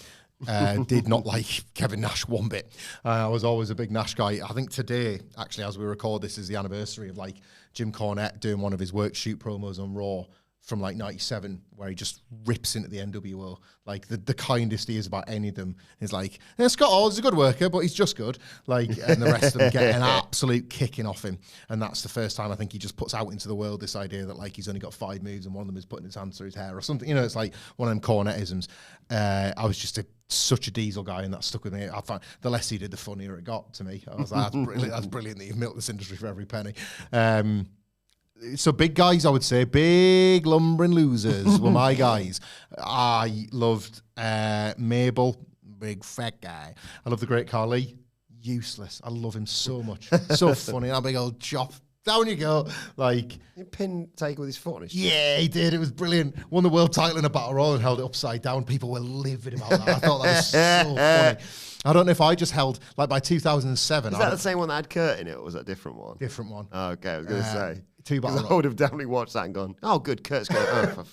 did not like Kevin Nash one bit. I was always a big Nash guy. I think today, actually, as we record this, is the anniversary of like Jim Cornette doing one of his work shoot promos on Raw from like 97, where he just rips into the NWO. Like, the kindest he is about any of them is like, Scott Hall is a good worker, but he's just good. Like, and the rest of them get an absolute kicking off him. And that's the first time I think he just puts out into the world this idea that, like, he's only got 5 moves and one of them is putting his hands through his hair or something. It's like one of them Cornettisms. I was just such a Diesel guy, and that stuck with me. I found the less he did, the funnier it got to me. I was like, that's brilliant that you've milked this industry for every penny. So big guys, I would say, big lumbering losers were my guys. I loved Mabel, big fat guy. I love the great Carly, useless. I love him so much. So funny, that big old chop. Down you go. Like, pin take with his foot. Yeah, he did. It was brilliant. Won the world title in a battle royal and held it upside down. People were livid about that. I thought that was so funny. I don't know if I just held, like, by 2007. Is that the same one that had Kurt in it, or was that a different one? Different one. Oh, okay, I was going to say. 2 battle I would have definitely watched that and gone, oh, good, Kurt's going,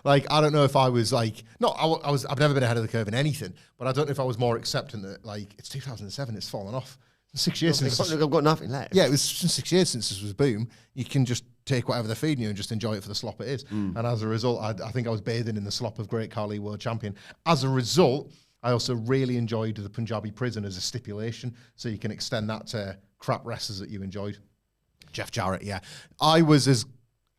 Like, I don't know if I was like, I've never been ahead of the curve in anything, but I don't know if I was more accepting that, like, it's 2007, it's fallen off. 6 years since. I've got nothing left. Yeah, it was 6 years since this was Boom. You can just take whatever they're feeding you and just enjoy it for the slop it is. And as a result, I think I was bathing in the slop of Great Khali World Champion. As a result, I also really enjoyed the Punjabi Prison as a stipulation, so you can extend that to crap wrestlers that you enjoyed. Jeff Jarrett, yeah. I was as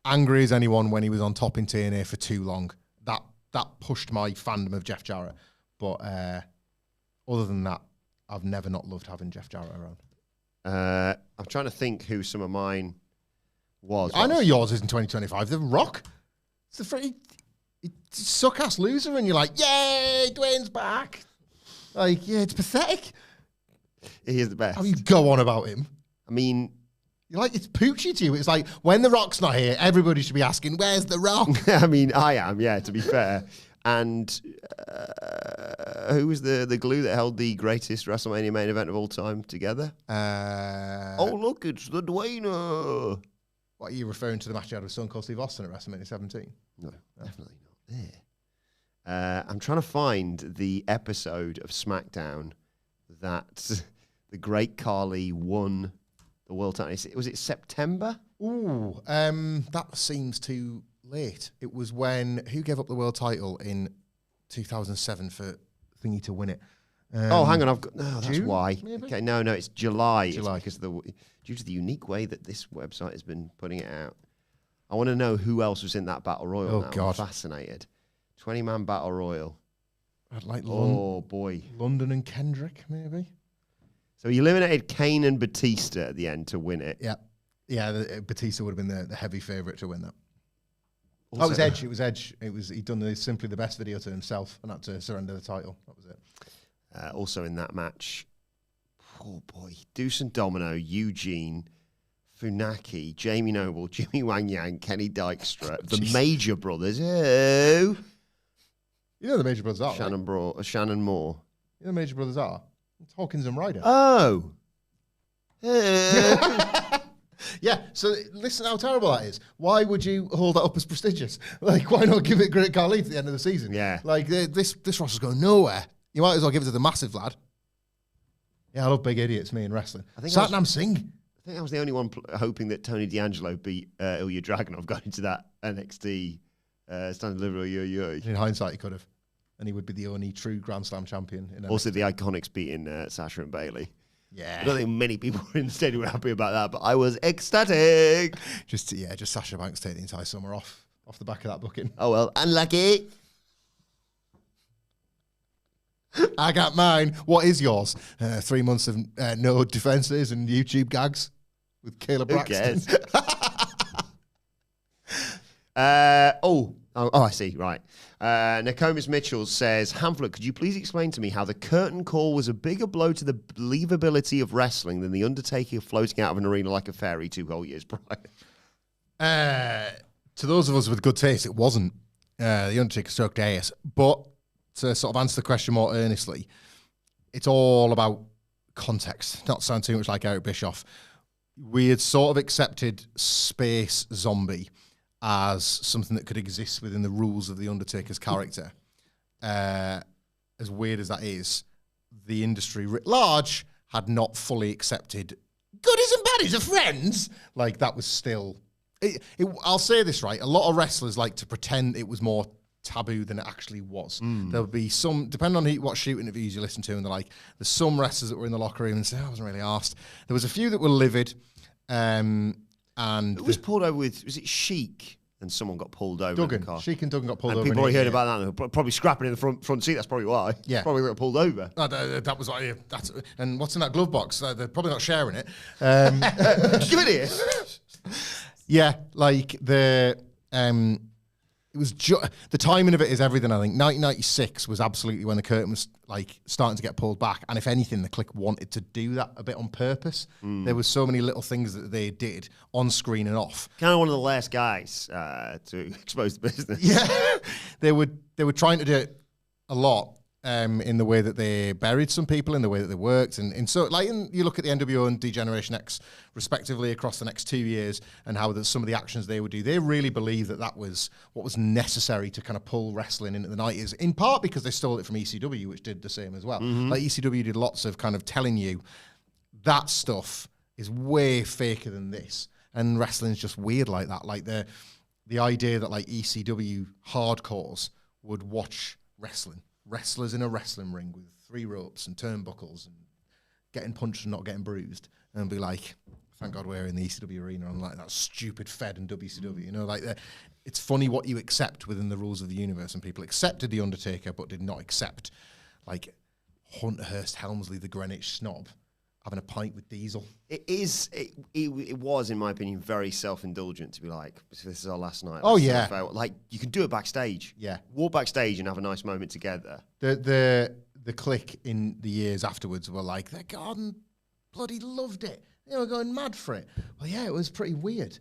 angry as anyone when he was on top in TNA for too long. That pushed my fandom of Jeff Jarrett. But other than that, I've never not loved having Jeff Jarrett around. I'm trying to think who some of mine was. I know yours is in 2025. The Rock. It's the suck-ass loser, and you're like, yay, Dwayne's back. Like, yeah, it's pathetic. He is the best. How you go on about him? I mean, you're like, it's poochy to you. It's like, when The Rock's not here, everybody should be asking, where's The Rock? I mean, I am, yeah, to be fair. And who was the glue that held the greatest WrestleMania main event of all time together? Oh, look, it's the Dwayne. What, are you referring to the match you had with Stone Cold Steve Austin at WrestleMania 17? No, definitely not I'm trying to find the episode of SmackDown that the Great Khali won the world title. Was it September? Ooh, that seems too late. It was when who gave up the world title in 2007 for Thingy to win it. Hang on, that's June, why. maybe? Okay, no, it's July. July. It's because due to the unique way that this website has been putting it out. I want to know who else was in that battle royal. Oh, now. God. I'm fascinated. 20-man battle royal. I'd like Oh boy, London and Kendrick, maybe. so he eliminated Kane and Batista at the end to win it. Yeah. Batista would have been the heavy favourite to win that. Also- It was Edge. It was Edge. He'd done simply the best video to himself and had to surrender the title. That was it. Also in that match, oh boy, Deuce and Domino, Eugene, Funaki, Jamie Noble, Jimmy Wang Yang, Kenny Dykstra, the Major Brothers. Oh, You know the Major Brothers are, Shannon right? Shannon Moore. You know the Major Brothers are? It's Hawkins and Ryder. Oh. Yeah, so listen how terrible that is. Why would you hold that up as prestigious? Like, why not give it Great Khali at the end of the season? Yeah. Like, this roster's going nowhere. You might as well give it to the massive lad. Yeah, I love big idiots, me in wrestling. I think Satnam Singh. I think I was the only one hoping that Tony D'Angelo beat Ilya Dragunov going into that NXT stand and deliver. In hindsight, he could have. And he would be the only true Grand Slam champion. Also, the Iconics beating Sasha and Bailey. Yeah. I don't think many people in the stadium were happy about that, but I was ecstatic. Just Sasha Banks take the entire summer off the back of that booking. Oh, well, unlucky. I got mine. What is yours? 3 months of no defenses and YouTube gags with Caleb Who Braxton. cares? I see. Right. Nokomis Mitchell says, Hamflett, could you please explain to me how the curtain call was a bigger blow to the believability of wrestling than the Undertaker floating out of an arena like a fairy 2 whole years prior? To those of us with good taste, it wasn't. The Undertaker stroked ass. But to sort of answer the question more earnestly, it's all about context. Not sound too much like Eric Bischoff. We had sort of accepted Space Zombie as something that could exist within the rules of the Undertaker's character. As weird as that is, the industry writ large had not fully accepted goodies and baddies are friends. Like, that was still... I'll say this, right? A lot of wrestlers like to pretend it was more taboo than it actually was. There'll be some, depending on what shoot interviews you listen to, and they're like, there's some wrestlers that were in the locker room and say, I wasn't really asked. There was a few that were livid, and Who was pulled over with, was it Sheik? And someone got pulled over in the car. Sheik and Duggan got pulled And over. people already heard about that. And they were probably scrapping in the front seat. That's probably why. Yeah. Probably got pulled over. That was why. And what's in that glove box? They're probably not sharing it. Give it here. Yeah, like it was the timing of it is everything. I think 1996 was absolutely when the curtain was like starting to get pulled back, and if anything, the Click wanted to do that a bit on purpose. There was so many little things that they did on screen and off. Kind of one of the last guys to expose the business. Yeah, they were trying to do it a lot. In the way that they buried some people, in the way that they worked, and so like you look at the NWO and D-Generation X respectively across the next 2 years, and how some of the actions they would do, they really believe that was what was necessary to kind of pull wrestling into the 90s, in part because they stole it from ECW, which did the same as well. Like ECW did lots of kind of telling you that stuff is way faker than this, and wrestling's just weird like that. Like the idea that like ECW hardcores would watch wrestlers in a wrestling ring with 3 ropes and turnbuckles and getting punched and not getting bruised, and be like, thank God we're in the ECW arena on like that stupid Fed and WCW. You know, like it's funny what you accept within the rules of the universe, and people accepted The Undertaker but did not accept like Hunter-Hearst Helmsley, the Greenwich snob, having a pint with Diesel. It was, in my opinion, very self-indulgent to be like, this is our last night. Oh, yeah. Like, you can do it backstage. Yeah. Walk backstage and have a nice moment together. The Click in the years afterwards were like, the Garden bloody loved it. They were going mad for it. Well, yeah, it was pretty weird.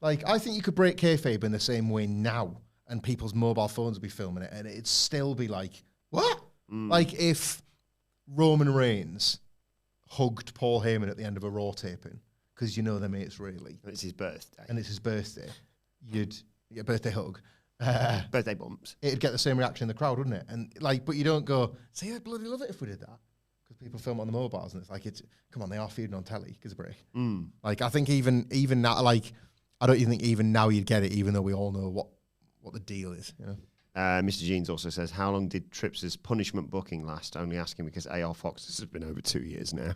Like, I think you could break kayfabe in the same way now, and people's mobile phones would be filming it, and it'd still be like, what? Like, if Roman Reigns hugged Paul Heyman at the end of a Raw taping, because you know their mates really. And it's his birthday. And it's his birthday. Birthday hug. Birthday bumps. it'd get the same reaction in the crowd, wouldn't it? And like, but you don't go, see, I'd bloody love it if we did that. Because people film on the mobiles, and it's like, come on, they are feeding on telly, give us a break. Like, I think even now, like, I don't even think even now you'd get it, even though we all know what the deal is, you know? Mr. Jeans also says, how long did Trips' punishment booking last? Only asking because AR Fox's has been over 2 years now.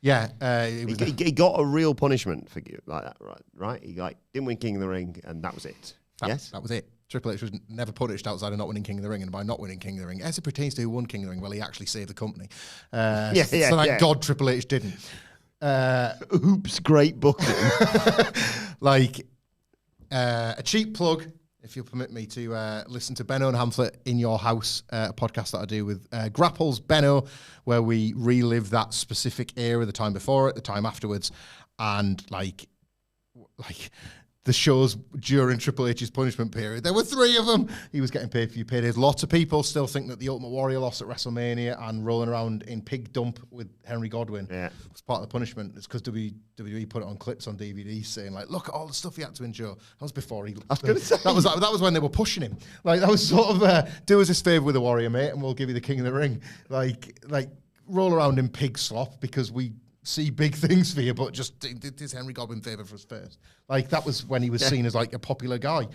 Yeah, He got a real punishment for like that, right? He didn't win King of the Ring, and that was it. Yes? That was it. Triple H was never punished outside of not winning King of the Ring, and by not winning King of the Ring, as it pertains to who won King of the Ring, well, he actually saved the company. So thank God Triple H didn't. Oops, great booking. Like, a cheap plug, if you'll permit me to listen to Benno and Hamflett in Your House, a podcast that I do with Grapples Benno, where we relive that specific era, the time before it, the time afterwards, and like the shows during Triple H's punishment period. There were 3 of them. He was getting pay-per-view paydays. Lots of people still think that the Ultimate Warrior loss at WrestleMania and rolling around in pig dump with Henry Godwin was part of the punishment. It's because WWE put it on clips on DVD saying, like, look at all the stuff he had to endure. That was before he... I was going to say. That was when they were pushing him. Like, that was sort of, do us this favour with the Warrior, mate, and we'll give you the King of the Ring. Like roll around in pig slop because we see big things for you, but just did this Henry Godwin favour for us first. Like, that was when he was seen as like a popular guy.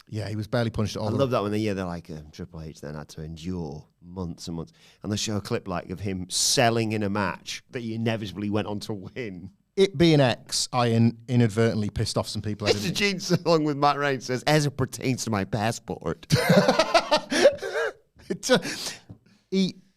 He was barely punished at all. I love that when they're like Triple H then had to endure months and months, and they show a clip like of him selling in a match that he inevitably went on to win. It being X, I inadvertently pissed off some people. Mr. Jeans, along with Matt Rain, says, as it pertains to my passport.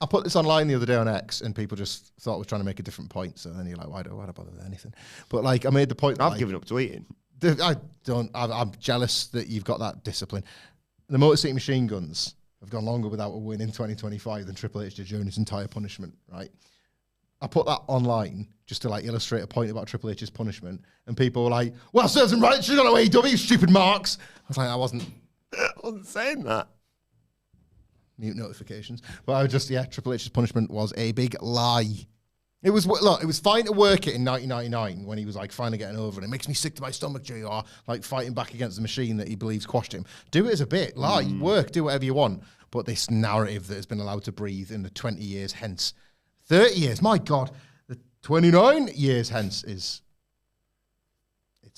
I put this online the other day on X, and people just thought I was trying to make a different point. So then you're like, why do I bother with anything? But like, I made the point. I've given up tweeting. I'm jealous that you've got that discipline. The Motor City Machine Guns have gone longer without a win in 2025 than Triple H did during his entire punishment, right? I put that online just to like illustrate a point about Triple H's punishment, and people were like, well, serves him right, she's got away, AEW, stupid marks. I was like, I wasn't saying that. Mute notifications. But I was just, Triple H's punishment was a big lie. It was fine to work it in 1999 when he was like finally getting over it. It makes me sick to my stomach, JR, like fighting back against the machine that he believes quashed him. Do it as a bit, lie, work, do whatever you want. But this narrative that has been allowed to breathe in the 20 years hence, 30 years, my God, the 29 years hence it's the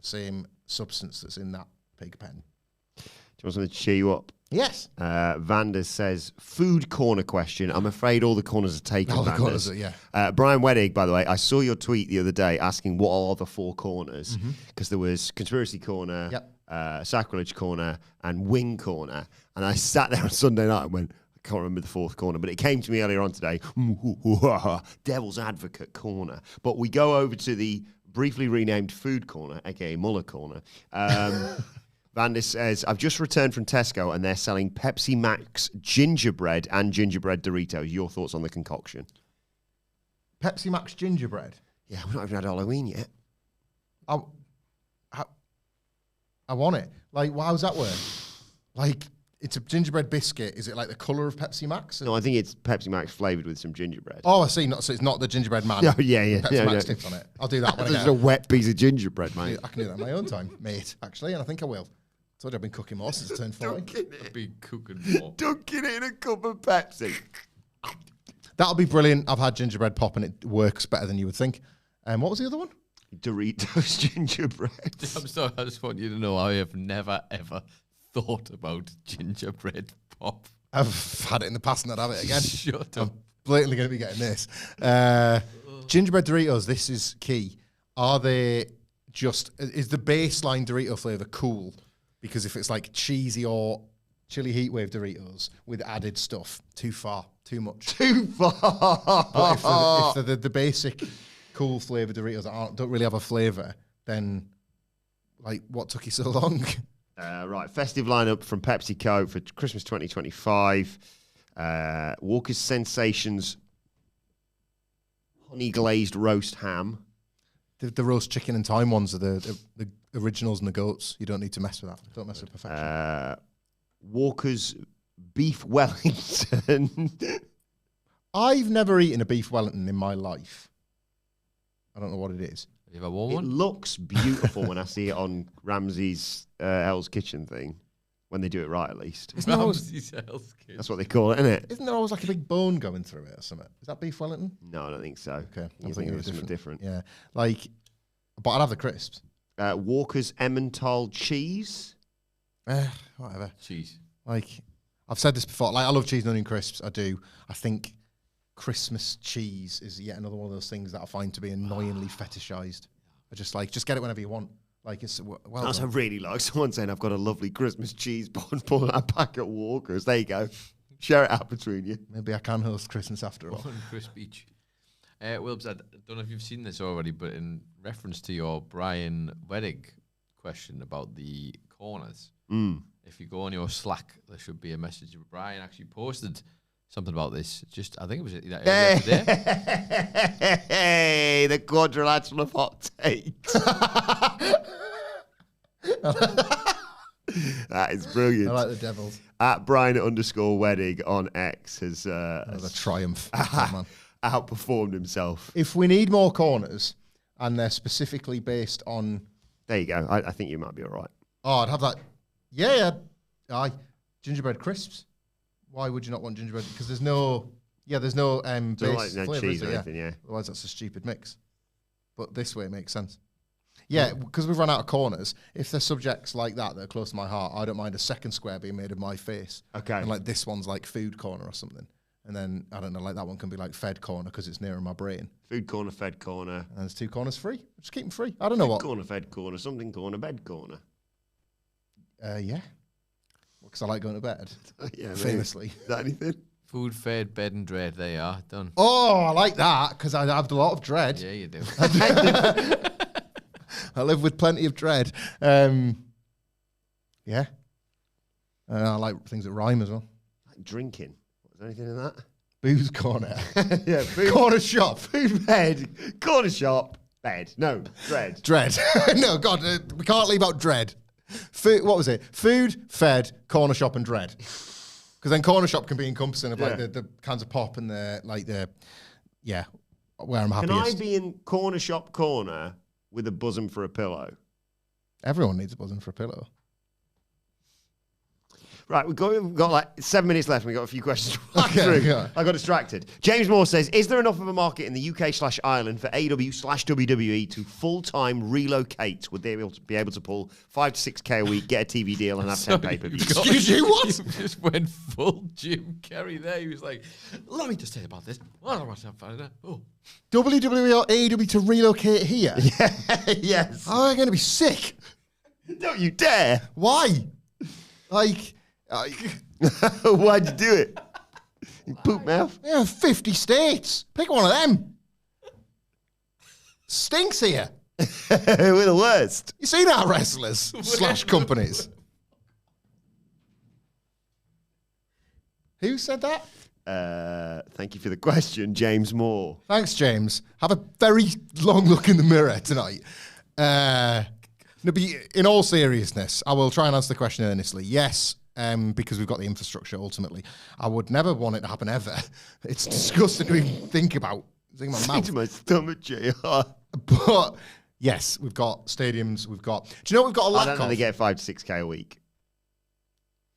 same substance that's in that pig pen. Do you want something to cheer you up? Yes. Vander says, food corner question. I'm afraid all the corners are taken. All the corners are, yeah. Brian Weddig, by the way, I saw your tweet the other day asking what are the 4 corners, because there was Conspiracy Corner, Sacrilege Corner, and Wing Corner. And I sat there on Sunday night and went, I can't remember the 4th corner, but it came to me earlier on today, Devil's Advocate Corner. But we go over to the briefly renamed Food Corner, aka Muller Corner. Vandis says, I've just returned from Tesco and they're selling Pepsi Max gingerbread and gingerbread Doritos. Your thoughts on the concoction? Pepsi Max gingerbread? Yeah, we've not even had Halloween yet. I want it. Like, how's that work? Like, it's a gingerbread biscuit. Is it like the colour of Pepsi Max? No, I think it's Pepsi Max flavoured with some gingerbread. Oh, I see. So it's not the gingerbread man. Oh, yeah. Pepsi Max tips on it. I'll do that when I get a wet piece of gingerbread, mate. I can do that in my own time, mate, actually, and I think I will. I told you I've been cooking more since I turned 40. I've been cooking more. Dunking it in a cup of Pepsi. That'll be brilliant. I've had gingerbread pop and it works better than you would think. What was the other one? Doritos gingerbread. I'm sorry, I just want you to know I have never, ever thought about gingerbread pop. I've had it in the past and I'd have it again. Shut up. I'm blatantly going to be getting this. Gingerbread Doritos, this is key. Are they just, is the baseline Dorito flavour cool? Because if it's like cheesy or chili heatwave Doritos with added stuff, too far, too much. Too far. But if the basic cool flavour Doritos that don't really have a flavour, then like what took you so long? Right, festive lineup from PepsiCo for Christmas 2025. Walker's Sensations honey glazed roast ham. The roast chicken and thyme ones are the originals and the goats. You don't need to mess with that. Don't mess with perfection. Walker's beef Wellington. I've never eaten a beef Wellington in my life. I don't know what it is. Have you ever worn It one? looks beautiful when I see it on Ramsey's Hell's Kitchen thing. When they do it right, at least. Ramsey's Hell's Kitchen. That's what they call it, isn't it? Isn't there always like a big bone going through it or something? Is that beef Wellington? No, I don't think so. Okay, You think it was something different. Yeah, like, but I'd have the crisps. Walker's Emmental cheese. Whatever. Cheese. Like, I've said this before. Like, I love cheese and onion crisps. I do. I think Christmas cheese is yet another one of those things that I find to be annoyingly fetishized. I just get it whenever you want. Like, it's well That's done. I really like someone saying I've got a lovely Christmas cheese bun, pulling that back at Walker's. There you go. Share it out between you. Maybe I can host Christmas after all. One crisp each. Wilbs, I don't know if you've seen this already, but in reference to your Brian Weddig question about the corners, if you go on your Slack, there should be a message. Brian actually posted something about this. Just, I think it was earlier today. Hey, the quadrilateral of hot takes. That is brilliant. I like the Devils. At Brian_Weddig on X has Another triumph. Man. outperformed himself. If we need more corners, and they're specifically based on... There you go. I think you might be all right. Oh, I'd have that. Yeah. Aye. Gingerbread crisps. Why would you not want gingerbread? Because there's no base like no flavour, cheese is or there? anything, yeah. Otherwise, that's a stupid mix. But this way it makes sense. Yeah, because we've run out of corners. If there's subjects like that are close to my heart, I don't mind a second square being made of my face. Okay. And like this one's like food corner or something. And then, I don't know, like that one can be like fed corner because it's nearer my brain. Food corner, fed corner. And there's 2 corners free. Just keep them free. I don't know what. Corner, fed corner, something corner, bed corner. Yeah. Because I like going to bed. Yeah, maybe. Famously. Is that anything? Food, fed, bed, and dread. There you are. Done. Oh, I like that because I have a lot of dread. Yeah, you do. I live with plenty of dread. Yeah. I like things that rhyme as well. Like drinking. Was there anything in that? Booze corner. Yeah, food, Corner shop. food, bed, corner shop, bed. No, dread. Dread. No, God, we can't leave out dread. Food, what was it? Food, fed, corner shop, and dread. Because then corner shop can be encompassing of like Yeah. the cans of pop and where I'm happiest. Can I be in corner shop corner with a bosom for a pillow? Everyone needs a bosom for a pillow. Right, we've got like 7 minutes left and we've got a few questions to run Okay, through. yeah. I got distracted. James Moore says, is there enough of a market in the UK/Ireland for AEW/WWE to full-time relocate? Would they be able to pull 5 to 6K a week, get a TV deal and have 10 pay-per-views? Excuse you, what? You just went full Jim Carrey there. He was like, let me just tell you about this. Oh. WWE or AEW to relocate here? Yes. Oh, I'm going to be sick. Don't you dare. Why? Like, Why'd you do it? You poop mouth? 50 states. Pick one of them. Stinks here. We're the worst. You seen our wrestlers / companies? Who said that? Thank you for the question, James Moore. Thanks, James. Have a very long look in the mirror tonight. No, but in all seriousness, I will try and answer the question earnestly. Yes, because we've got the infrastructure ultimately. I would never want it to happen ever. It's disgusting to even think about. Think my Into mouth. my stomach, JR. But yes, we've got stadiums. We've got. Do you know what we've got a I lack don't know of? they get 5 to 6K a week.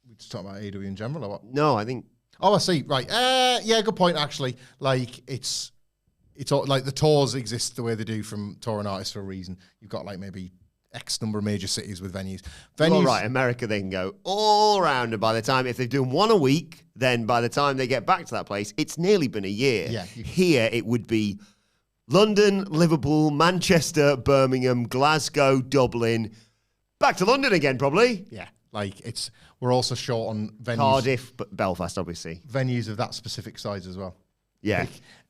We just talking about AEW in general or what? No, I think Oh, I see. Right. Yeah, good point, actually. Like, it's all, like the tours exist the way they do from touring artists for a reason. You've got like maybe X number of major cities with venues. all right. America, they can go all around, and by the time, if they're doing one a week, then by the time they get back to that place, it's nearly been a year. Yeah. Here, it would be London, Liverpool, Manchester, Birmingham, Glasgow, Dublin, back to London again, probably. Yeah. Like, we're also short on venues. Cardiff, but Belfast, obviously. Venues of that specific size as well. Yeah.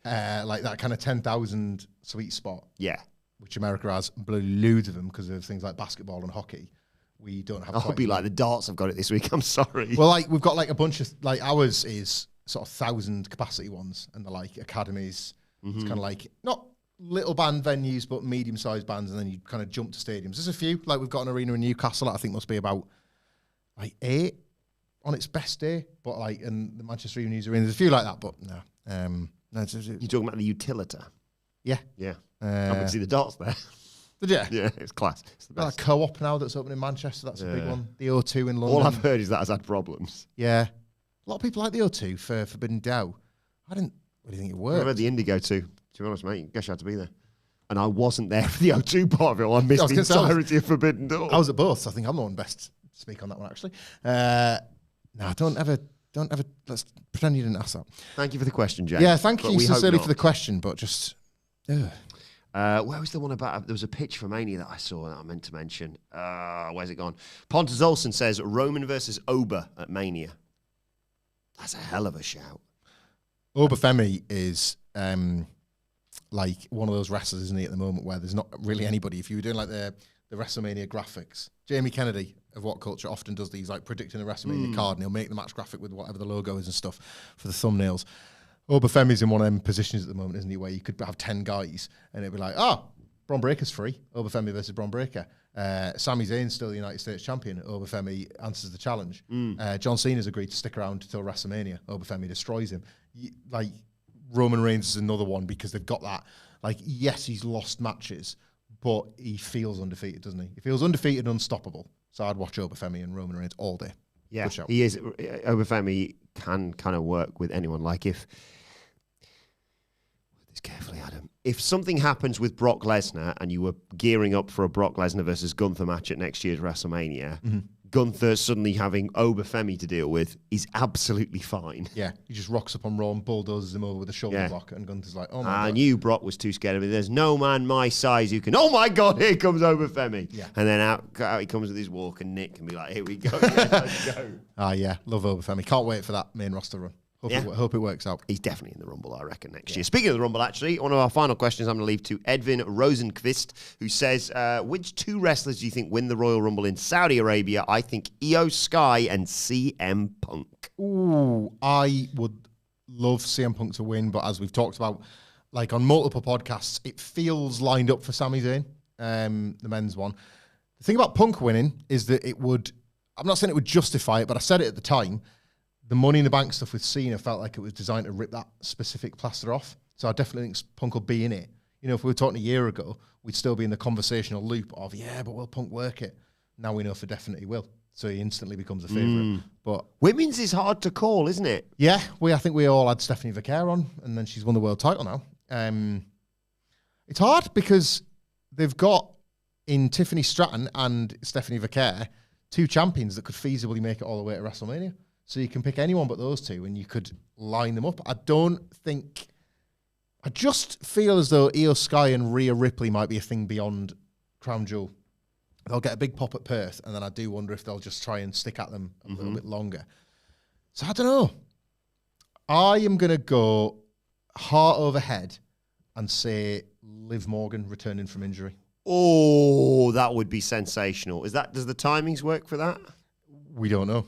Like that kind of 10,000 sweet spot, Yeah. which America has bloody loads of them because of things like basketball and hockey. We don't have. I'll quite be as like the darts I've got it this week. I'm sorry. well, like we've got like a bunch of like ours is sort of 1,000 capacity ones, and they're like academies. It's kind of like not little band venues, but medium-sized bands, and then you kind of jump to stadiums. There's a few. Like we've got an arena in Newcastle that I think must be about like 8 on its best day, but like in the Manchester Evenings Arena, there's a few like that, but no. No, You're talking about the Utilita. yeah. Yeah. I would see the darts there. Did you? Yeah, it's class. It's the Got best. that co-op now that's open in Manchester. That's a big one. The O2 in London. All I've heard is that has had problems. Yeah. A lot of people like the O2 for Forbidden Dough. I didn't really think it worked. I've had the Indigo too. To be honest, mate, I guess you had to be there. And I wasn't there for the O2 part of it. I missed the entirety of Forbidden Door. I was at both. So I think I'm the one best to speak on that one, actually. No, don't ever. Let's pretend you didn't ask that. Thank you for the question, Jay. Yeah, thank But you we hope sincerely not. for the question, but just. Where was the one about? There was a pitch for Mania that I saw that I meant to mention. Where's it gone? Pontus Olsen says Roman versus Oba at Mania. That's a hell of a shout. Obafemi is like one of those wrestlers, isn't he, at the moment, where there's not really anybody. If you were doing like the WrestleMania graphics, Jamie Kennedy of WhatCulture often does these, like predicting a WrestleMania card, and he'll make the match graphic with whatever the logo is and stuff for the thumbnails. Obafemi's in one of them positions at the moment, isn't he, where you could have 10 guys and it'd be like, Bron Breaker's free. Obafemi versus Bron Breakker. Sami Zayn's still the United States champion. Obafemi answers the challenge. John Cena's agreed to stick around until WrestleMania. Obafemi destroys him. Like, Roman Reigns is another one because they've got that. Like, yes, he's lost matches, but he feels undefeated, doesn't he? He feels undefeated and unstoppable. So I'd watch Obafemi and Roman Reigns all day. Yeah, he is. Obafemi can kind of work with anyone. Like if this carefully, Adam. If something happens with Brock Lesnar and you were gearing up for a Brock Lesnar versus Gunther match at next year's WrestleMania, Gunther suddenly having Obafemi to deal with is absolutely fine. Yeah, he just rocks up on Raw and bulldozes him over with a shoulder block, and Gunther's like, oh my God. I knew Brock was too scared of me. There's no man my size who can, oh my God, here comes Obafemi. Yeah. And then out he comes with his walk, and Nick can be like, here we go. Yeah, let's go. Yeah, love Obafemi. Can't wait for that main roster run. Hope it works out. He's definitely in the Rumble, I reckon, next year. Speaking of the Rumble, actually, one of our final questions I'm going to leave to Edwin Rosenqvist, who says, which two wrestlers do you think win the Royal Rumble in Saudi Arabia? I think Io Sky and CM Punk. Ooh, I would love CM Punk to win, but as we've talked about, like on multiple podcasts, it feels lined up for Sami Zayn, the men's one. The thing about Punk winning is that it would, I'm not saying it would justify it, but I said it at the time, the Money in the Bank stuff with Cena felt like it was designed to rip that specific plaster off. So I definitely think Punk will be in it. You know, if we were talking a year ago, we'd still be in the conversational loop of, yeah, but will Punk work it? Now we know for definite he will. So he instantly becomes a favourite. But women's is hard to call, isn't it? yeah, I think we all had Stephanie Vercaer on, and then she's won the world title now. It's hard because they've got in Tiffany Stratton and Stephanie Vercaer two champions that could feasibly make it all the way to WrestleMania. So you can pick anyone but those two, and you could line them up. I just feel as though Io Sky and Rhea Ripley might be a thing beyond Crown Jewel. They'll get a big pop at Perth, and then I do wonder if they'll just try and stick at them a little bit longer. So I don't know. I am going to go heart over head and say Liv Morgan returning from injury. Oh, that would be sensational. Does the timings work for that? We don't know.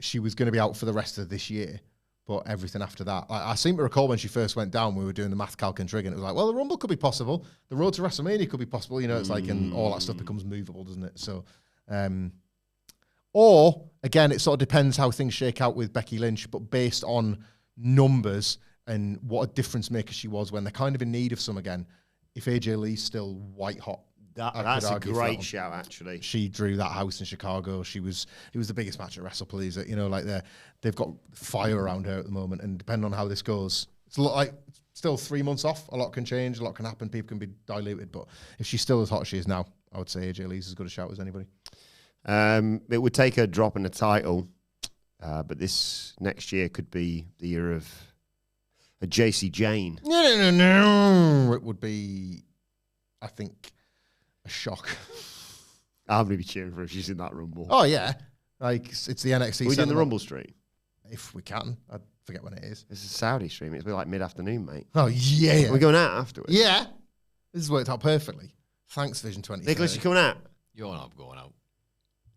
She was going to be out for the rest of this year, but everything after that. I seem to recall when she first went down, we were doing the math calc and trigger, and it was like, well, the Rumble could be possible. The road to WrestleMania could be possible. You know, it's like, and all that stuff becomes movable, doesn't it? So, or, again, it sort of depends how things shake out with Becky Lynch, but based on numbers and what a difference maker she was when they're kind of in need of some again, if AJ Lee's still white hot, That's a great shout, actually. She drew that house in Chicago. It was the biggest match at WrestlePalooza. You know, like they've got fire around her at the moment, and depending on how this goes, it's a lot like still 3 months off. A lot can change, a lot can happen. People can be diluted, but if she's still as hot as she is now, I would say AJ Lee's as good a shout as anybody. It would take her dropping the title, but this next year could be the year of a JC Jane. No. It would be, I think, a shock. I'm going to be cheering for her if she's in that Rumble. Oh, yeah. Like, it's the NXT. Are we doing the Rumble stream? If we can. I forget when it is. It's a Saudi stream. It's like mid-afternoon, mate. Oh, yeah. We're going out afterwards. Yeah. This has worked out perfectly. Thanks, Vision 20. Nicholas, you coming out? You're not going out.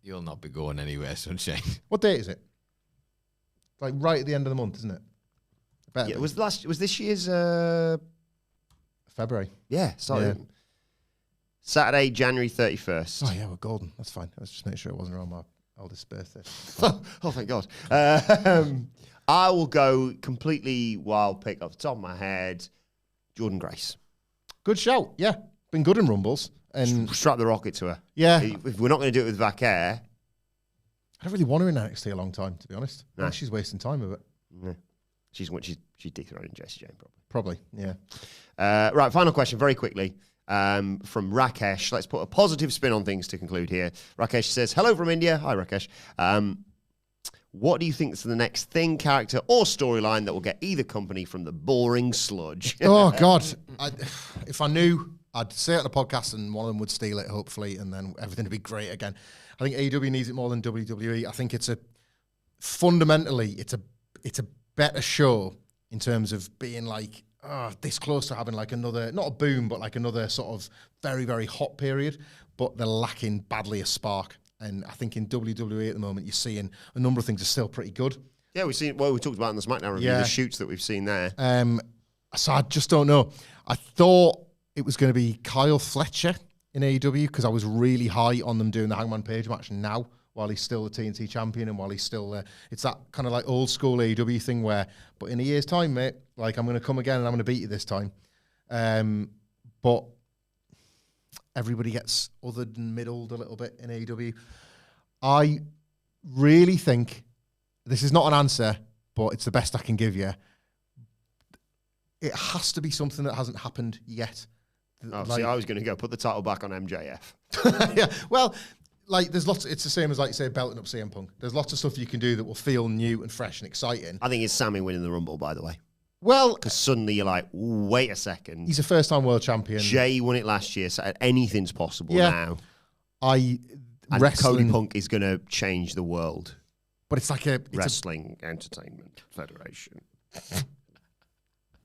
You'll not be going anywhere, Sunshine. What date is it? Like right at the end of the month, isn't it? Yeah, it was this year's... February. Yeah, sorry. Yeah. Saturday, January 31st. Oh, yeah, we're golden. That's fine. Let's just make sure it wasn't around my eldest birthday. Oh, thank God. I will go completely wild pick off the top of my head. Jordan Grace. Good shout. Yeah. been good in Rumbles. And strap the rocket to her. Yeah. If we're not going to do it with Vaquer. I don't really want her in NXT a long time, to be honest. No. I think she's wasting time with it. Yeah. She's dethroning Jessie Jane, Probably, yeah. Right, final question, very quickly. From Rakesh. Let's put a positive spin on things to conclude here. Rakesh says, hello from India. Hi, Rakesh. What do you think is the next thing, character, or storyline that will get either company from the boring sludge? Oh, God. If I knew, I'd say it on the podcast and one of them would steal it, hopefully, and then everything would be great again. I think AEW needs it more than WWE. I think fundamentally, it's a better show in terms of being like, this close to having like another, not a boom, but like another sort of very, very hot period, but they're lacking badly a spark. And I think in WWE at the moment, you're seeing a number of things are still pretty good. Yeah, we talked about in the SmackDown review, the shoots that we've seen there. So I just don't know. I thought it was going to be Kyle Fletcher in AEW because I was really high on them doing the Hangman Page match now while he's still the TNT champion and while he's still it's that kind of like old school AEW thing where, but in a year's time, mate, like I'm going to come again and I'm going to beat you this time. But everybody gets othered and middled a little bit in AEW. I really think, this is not an answer, but it's the best I can give you. It has to be something that hasn't happened yet. See, I was going to go put the title back on MJF. Yeah, well, like there's lots. It's the same as like say belting up CM Punk. There's lots of stuff you can do that will feel new and fresh and exciting. I think it's Sammy winning the Rumble, by the way. Well, because suddenly you're like, wait a second. He's a first-time world champion. Jay won it last year, so anything's possible now. Wrestling, Cody Punk is going to change the world. But it's like Wrestling Entertainment Federation.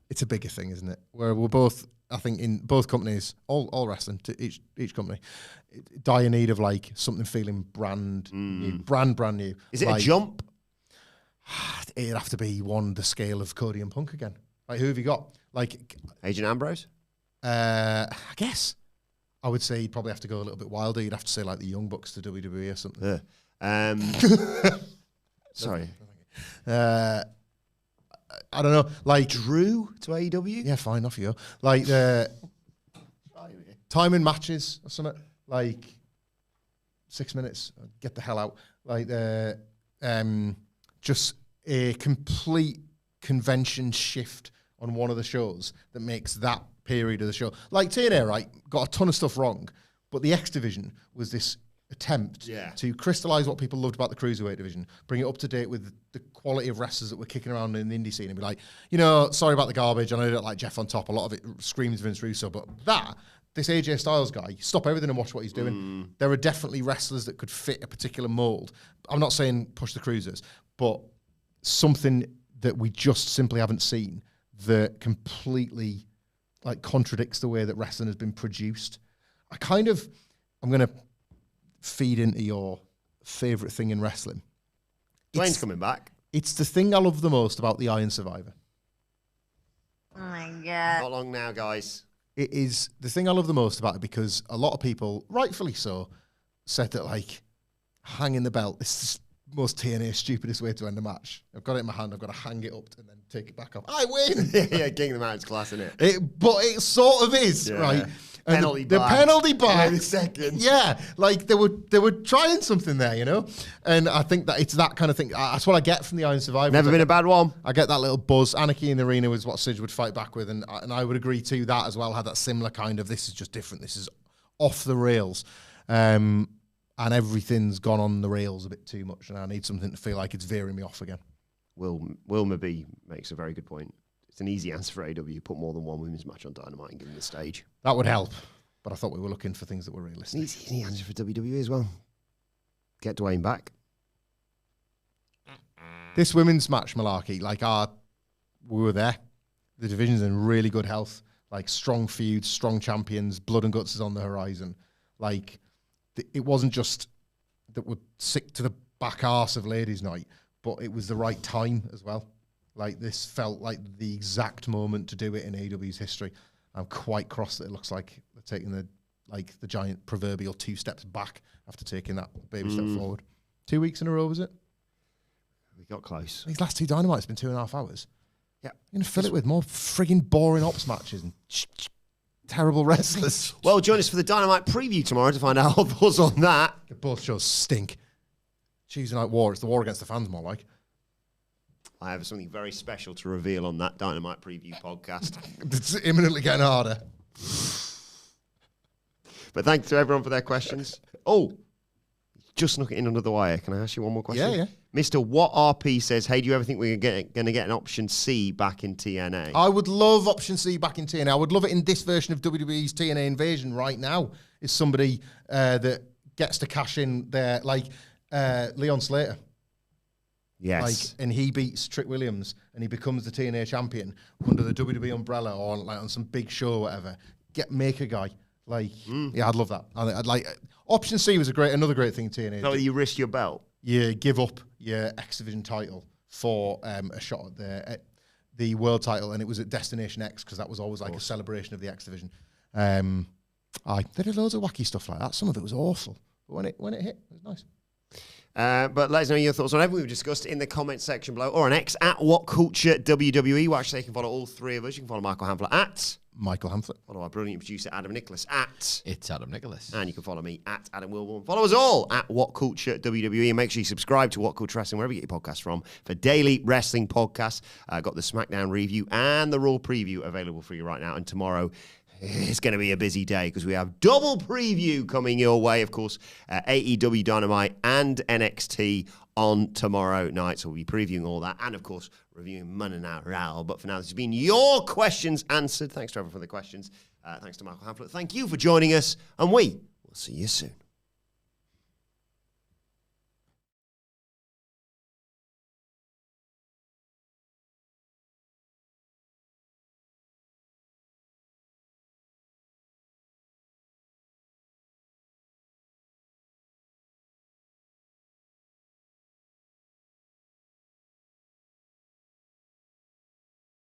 It's a bigger thing, isn't it? Where we're both, I think, in both companies, all wrestling, to each company, die in need of like something feeling brand new, brand new. Is it a jump? It'd have to be one the scale of Cody and Punk again. Like, who have you got? Like Agent Ambrose? I guess. I would say you'd probably have to go a little bit wilder. You'd have to say like the Young Bucks to WWE or something. Sorry. I don't know. Like Drew to AEW? Yeah, fine, off you go. Like timing matches or something. Like 6 minutes. Get the hell out. Like just a complete convention shift on one of the shows that makes that period of the show. Like TNA, right, got a ton of stuff wrong, but the X Division was this attempt to crystallize what people loved about the Cruiserweight division, bring it up to date with the quality of wrestlers that were kicking around in the indie scene and be like, sorry about the garbage, I know you don't like Jeff on top, a lot of it screams Vince Russo, but this AJ Styles guy, stop everything and watch what he's doing. There are definitely wrestlers that could fit a particular mold. I'm not saying push the cruisers, but something that we just simply haven't seen that completely like contradicts the way that wrestling has been produced. I'm going to feed into your favorite thing in wrestling. Dwayne's coming back. It's the thing I love the most about the Iron Survivor. Oh my God. Not long now, guys. It is the thing I love the most about it because a lot of people, rightfully so, said that like hanging the belt, this is the most TNA stupidest way to end a match. I've got it in my hand, I've got to hang it up and then take it back off. I win! Yeah, King of the Mountain's class, isn't it? But it sort of is, right? And Penalty the bar. penalty bar. Wait a second. Yeah, like they were trying something there, And I think that it's that kind of thing. That's what I get from the Iron Survivor. Never been a bad one. I get that little buzz. Anarchy in the Arena was what Sidge would fight back with, and I would agree to that as well. Had that similar kind of, this is just different. This is off the rails. And everything's gone on the rails a bit too much, and I need something to feel like it's veering me off again. Wilma B makes a very good point. It's an easy answer for AW. Put more than one women's match on Dynamite and give them the stage. That would help, but I thought we were looking for things that were realistic. Easy answer for WWE as well. Get Dwayne back. This women's match malarkey, we were there. The division's in really good health. Like strong feuds, strong champions, blood and guts is on the horizon. Like it wasn't just that we're sick to the back arse of ladies' night, but it was the right time as well. Like this felt like the exact moment to do it in AEW's history. I'm quite cross that it looks like they're taking the giant proverbial 2 steps back after taking that baby step forward. 2 weeks in a row, was it? We got close. These last 2 Dynamites been 2.5 hours. Yeah. You're going to fill it with more frigging boring ops matches. And terrible wrestlers. Well, join us for the Dynamite preview tomorrow to find out our thoughts on that. Both shows stink. Tuesday Night War. It's the war against the fans, more like. I have something very special to reveal on that Dynamite preview podcast. It's imminently getting harder. But thanks to everyone for their questions. Oh, just snuck it in under the wire. Can I ask you one more question? Yeah. Mr. What RP says, hey, do you ever think we're going to get an option C back in TNA? I would love option C back in TNA. I would love it in this version of WWE's TNA Invasion right now. Is somebody that gets to cash in there, like Leon Slater. Yes. And he beats Trick Williams and he becomes the TNA champion under the WWE umbrella or like on some big show or whatever. Make a guy. Yeah, I'd love that. I'd like option C was another great thing in TNA. So you risk your belt. You give up your X Division title for a shot at the world title, and it was at Destination X because that was always like a celebration of the X Division. They did loads of wacky stuff like that. Some of it was awful, but when it hit, it was nice. But let us know your thoughts on everything we've discussed in the comments section below or on X at WhatCulture WWE. Well, actually, you can follow all three of us. You can follow Michael Hamflett at Michael Hamflett. Follow our brilliant producer Adam Nicholas at It's Adam Nicholas. And you can follow me at Adam Wilbourn. Follow us all at WhatCulture WWE and make sure you subscribe to WhatCulture Wrestling wherever you get your podcasts from for daily wrestling podcasts. Got the SmackDown review and the Raw preview available for you right now. And tomorrow it's going to be a busy day because we have double preview coming your way. Of course, AEW Dynamite and NXT on tomorrow night. So we'll be previewing all that and, of course, reviewing Monday Night Raw. But for now, this has been your questions answered. Thanks to everyone for the questions. Thanks to Michael Hamflett. Thank you for joining us, and we will see you soon.